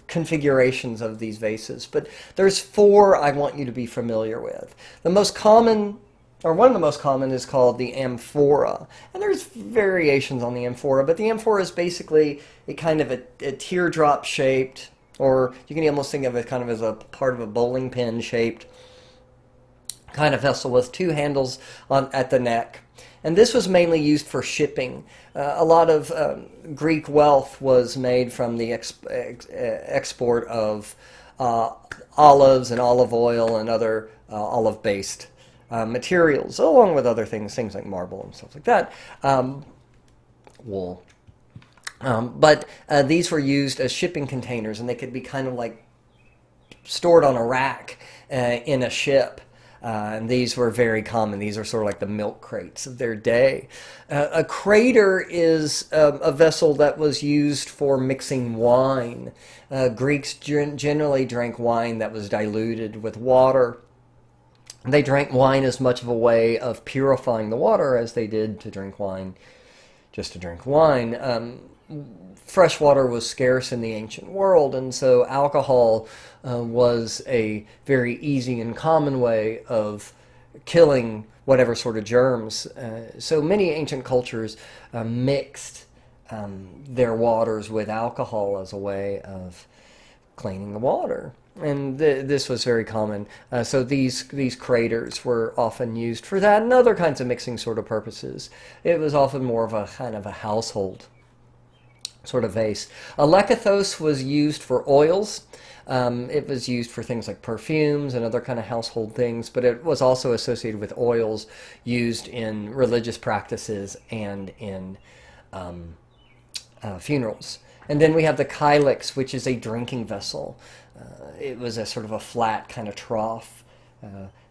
configurations of these vases, but there's four I want you to be familiar with. The most common, or one of the most common, is called the amphora. And there's variations on the amphora, but the amphora is basically a kind of a teardrop shaped, or you can almost think of it kind of as a part of a bowling pin shaped kind of vessel with two handles at the neck. And this was mainly used for shipping. A lot of Greek wealth was made from the export of olives and olive oil and other olive-based materials, along with other things like marble and stuff like that, wool. But these were used as shipping containers, and they could be kind of like stored on a rack in a ship. And these were very common. These are sort of like the milk crates of their day. A crater is a vessel that was used for mixing wine. Greeks generally drank wine that was diluted with water. They drank wine as much of a way of purifying the water as they did to drink wine just to drink wine. Fresh water was scarce in the ancient world, and so alcohol was a very easy and common way of killing whatever sort of germs. So many ancient cultures mixed their waters with alcohol as a way of cleaning the water. And this was very common. So these craters were often used for that and other kinds of mixing sort of purposes. It was often more of a kind of a household sort of vase. A lekythos was used for oils. It was used for things like perfumes and other kind of household things, but it was also associated with oils used in religious practices and in funerals. And then we have the kylix, which is a drinking vessel. It was a sort of a flat kind of trough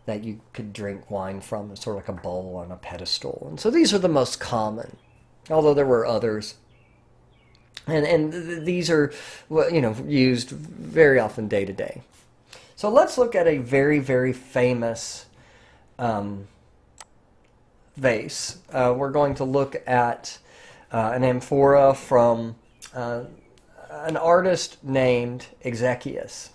that you could drink wine from, sort of like a bowl on a pedestal. And so these are the most common, although there were others. And these are, used very often day to day. So let's look at a very, very famous vase. We're going to look at an amphora from an artist named Exekias.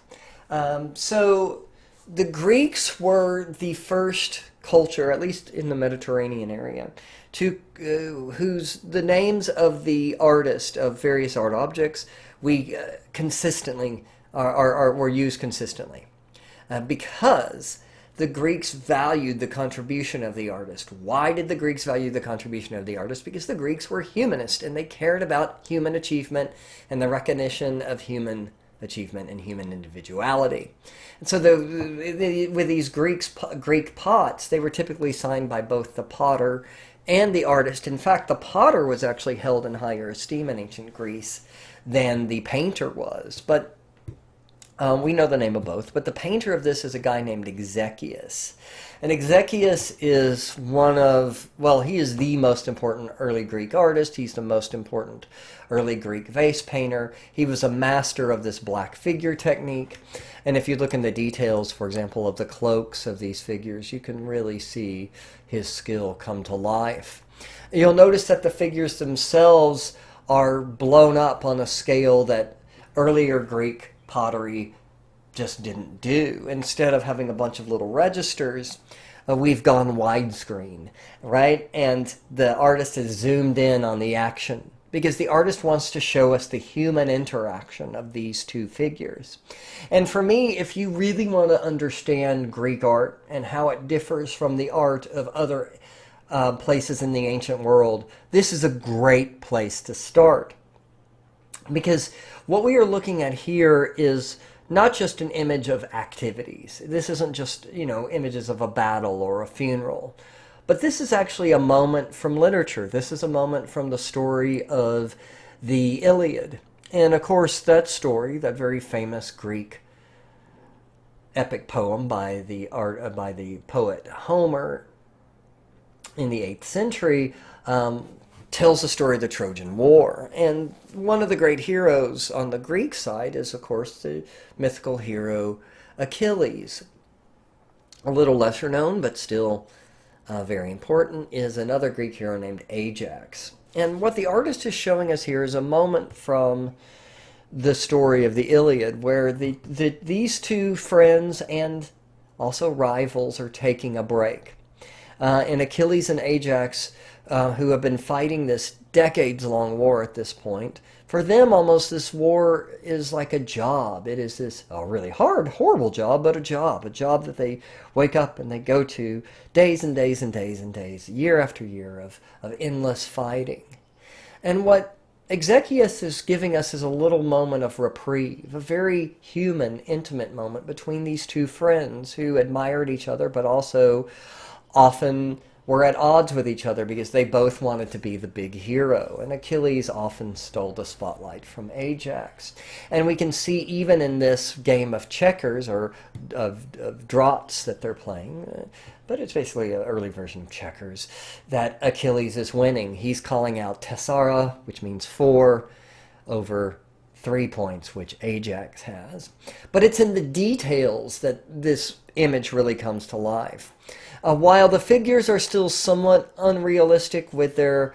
So the Greeks were the first culture, at least in the Mediterranean area, to whose the names of the artist of various art objects we consistently were used consistently, because the Greeks valued the contribution of the artist. Why did the Greeks value the contribution of the artist? Because the Greeks were humanist and they cared about human achievement and the recognition of human achievement and human individuality. And so with these Greek pots, they were typically signed by both the potter and the artist. In fact, the potter was actually held in higher esteem in ancient Greece than the painter was. But we know the name of both, but the painter of this is a guy named Exechius. And Exechius is he is the most important early Greek artist. He's the most important early Greek vase painter. He was a master of this black figure technique. And if you look in the details, for example, of the cloaks of these figures, you can really see his skill come to life. You'll notice that the figures themselves are blown up on a scale that earlier Greek pottery just didn't do. Instead of having a bunch of little registers, we've gone widescreen, right? And the artist has zoomed in on the action because the artist wants to show us the human interaction of these two figures. And for me, if you really want to understand Greek art and how it differs from the art of other places in the ancient world, this is a great place to start. Because what we are looking at here is not just an image of activities. This isn't just, images of a battle or a funeral. But this is actually a moment from literature. This is a moment from the story of the Iliad. And of course, that story, that very famous Greek epic poem by the poet Homer in the 8th century, tells the story of the Trojan War. And one of the great heroes on the Greek side is, of course, the mythical hero Achilles. A little lesser known, but still very important, is another Greek hero named Ajax. And what the artist is showing us here is a moment from the story of the Iliad where these two friends and also rivals are taking a break. And Achilles and Ajax, who have been fighting this decades-long war at this point, for them almost this war is like a job. It is this really hard, horrible job, but a job that they wake up and they go to days and days and days and days, year after year of endless fighting. And what Exechius is giving us is a little moment of reprieve, a very human, intimate moment between these two friends who admired each other, but also often were at odds with each other because they both wanted to be the big hero. And Achilles often stole the spotlight from Ajax. And we can see even in this game of checkers, or of draughts that they're playing, but it's basically an early version of checkers, that Achilles is winning. He's calling out Tessara, which means 4, over 3 points, which Ajax has. But it's in the details that this image really comes to life. While the figures are still somewhat unrealistic with their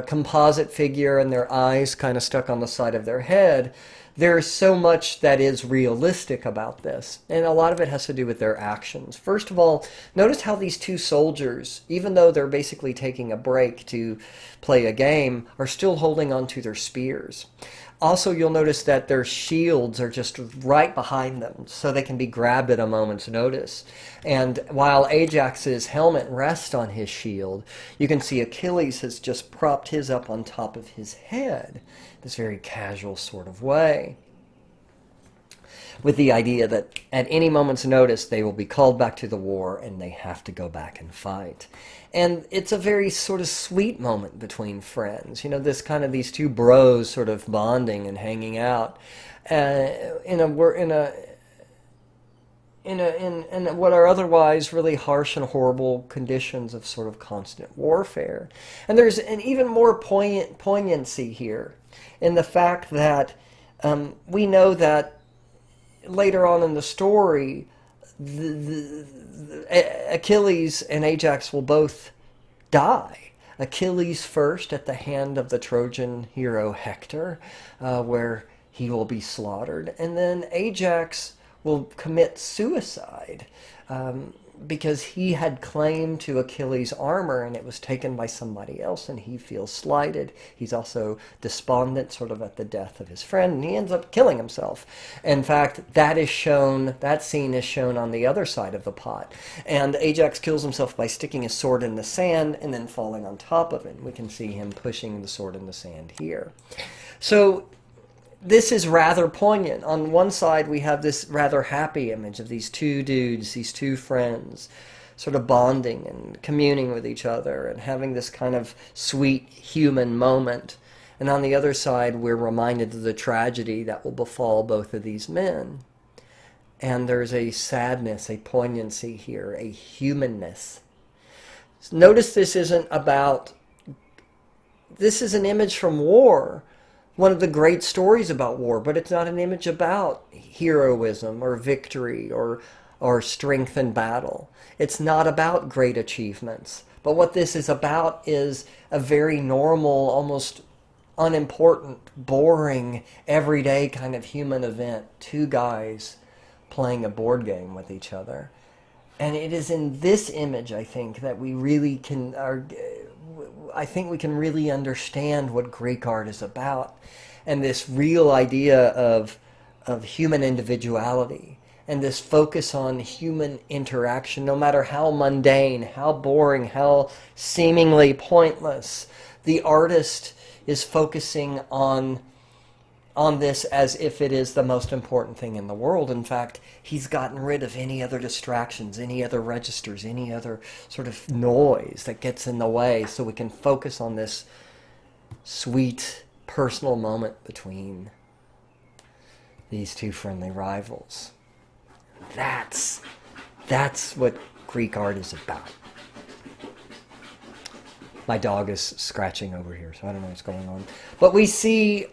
composite figure and their eyes kind of stuck on the side of their head, there's so much that is realistic about this. And a lot of it has to do with their actions. First of all, notice how these two soldiers, even though they're basically taking a break to play a game, are still holding on to their spears. Also, you'll notice that their shields are just right behind them, so they can be grabbed at a moment's notice. And while Ajax's helmet rests on his shield, you can see Achilles has just propped his up on top of his head, this very casual sort of way, with the idea that at any moment's notice they will be called back to the war and they have to go back and fight. And it's a very sort of sweet moment between friends. This kind of these two bros sort of bonding and hanging out in what are otherwise really harsh and horrible conditions of sort of constant warfare. And there's an even more poignancy here in the fact that we know that later on in the story, Achilles and Ajax will both die. Achilles first at the hand of the Trojan hero Hector, where he will be slaughtered, and then Ajax will commit suicide because he had claim to Achilles' armor and it was taken by somebody else, and he feels slighted. He's also despondent sort of at the death of his friend, and he ends up killing himself. In fact, that scene is shown on the other side of the pot. And Ajax kills himself by sticking his sword in the sand and then falling on top of it. We can see him pushing the sword in the sand here. So this is rather poignant. On one side, we have this rather happy image of these two dudes, these two friends, sort of bonding and communing with each other and having this kind of sweet human moment. And on the other side, we're reminded of the tragedy that will befall both of these men. And there's a sadness, a poignancy here, a humanness. Notice this is an image from war. One of the great stories about war, but it's not an image about heroism or victory or strength in battle. It's not about great achievements. But what this is about is a very normal, almost unimportant, boring, everyday kind of human event. Two guys playing a board game with each other. And it is in this image, I think, that we really can... I think we can really understand what Greek art is about, and this real idea of human individuality and this focus on human interaction, no matter how mundane, how boring, how seemingly pointless. The artist is focusing on this as if it is the most important thing in the world. In fact, he's gotten rid of any other distractions, any other registers, any other sort of noise that gets in the way, so we can focus on this sweet personal moment between these two friendly rivals. That's what Greek art is about. My dog is scratching over here, so I don't know what's going on. But we see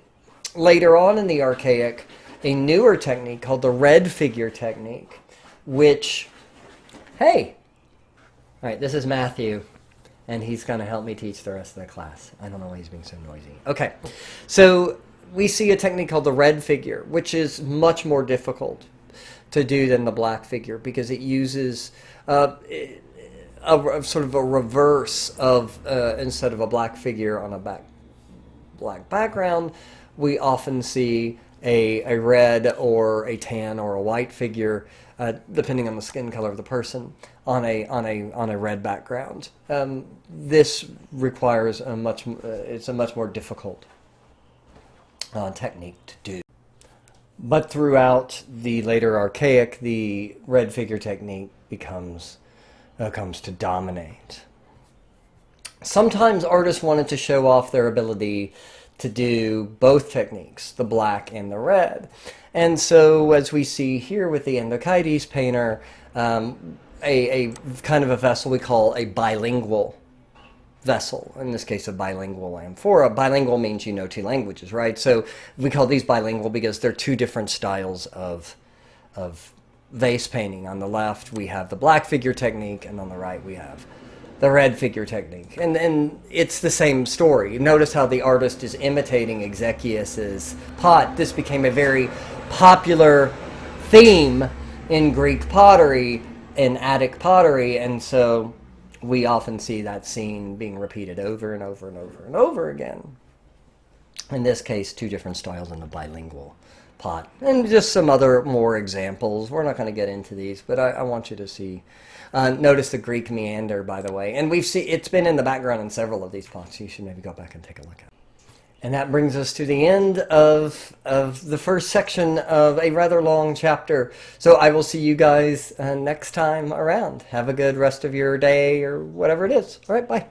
later on in the Archaic a newer technique called the red figure technique, which, hey, all right, this is Matthew, and he's going to help me teach the rest of the class. I don't know why he's being so noisy. Okay, so we see a technique called the red figure, which is much more difficult to do than the black figure, because it uses a sort of a reverse of, instead of a black figure on a black background, we often see a red or a tan or a white figure, depending on the skin color of the person, on a red background. This requires it's a much more difficult technique to do. But throughout the later Archaic, the red figure technique comes to dominate. Sometimes artists wanted to show off their ability to do both techniques, the black and the red. And so, as we see here with the Endokites painter, a kind of a vessel we call a bilingual vessel, in this case a bilingual amphora. Bilingual means you know two languages, right? So we call these bilingual because they're two different styles of vase painting. On the left we have the black figure technique, and on the right we have the red figure technique. And it's the same story. Notice how the artist is imitating Exekias's pot. This became a very popular theme in Greek pottery, in Attic pottery, and so we often see that scene being repeated over and over and over and over again. In this case, two different styles in the bilingual pot. And just some other more examples. We're not going to get into these, but I want you to see. Notice the Greek meander, by the way. And it's been in the background in several of these pots. You should maybe go back and take a look at it. And that brings us to the end of the first section of a rather long chapter. So I will see you guys next time around. Have a good rest of your day or whatever it is. All right, bye.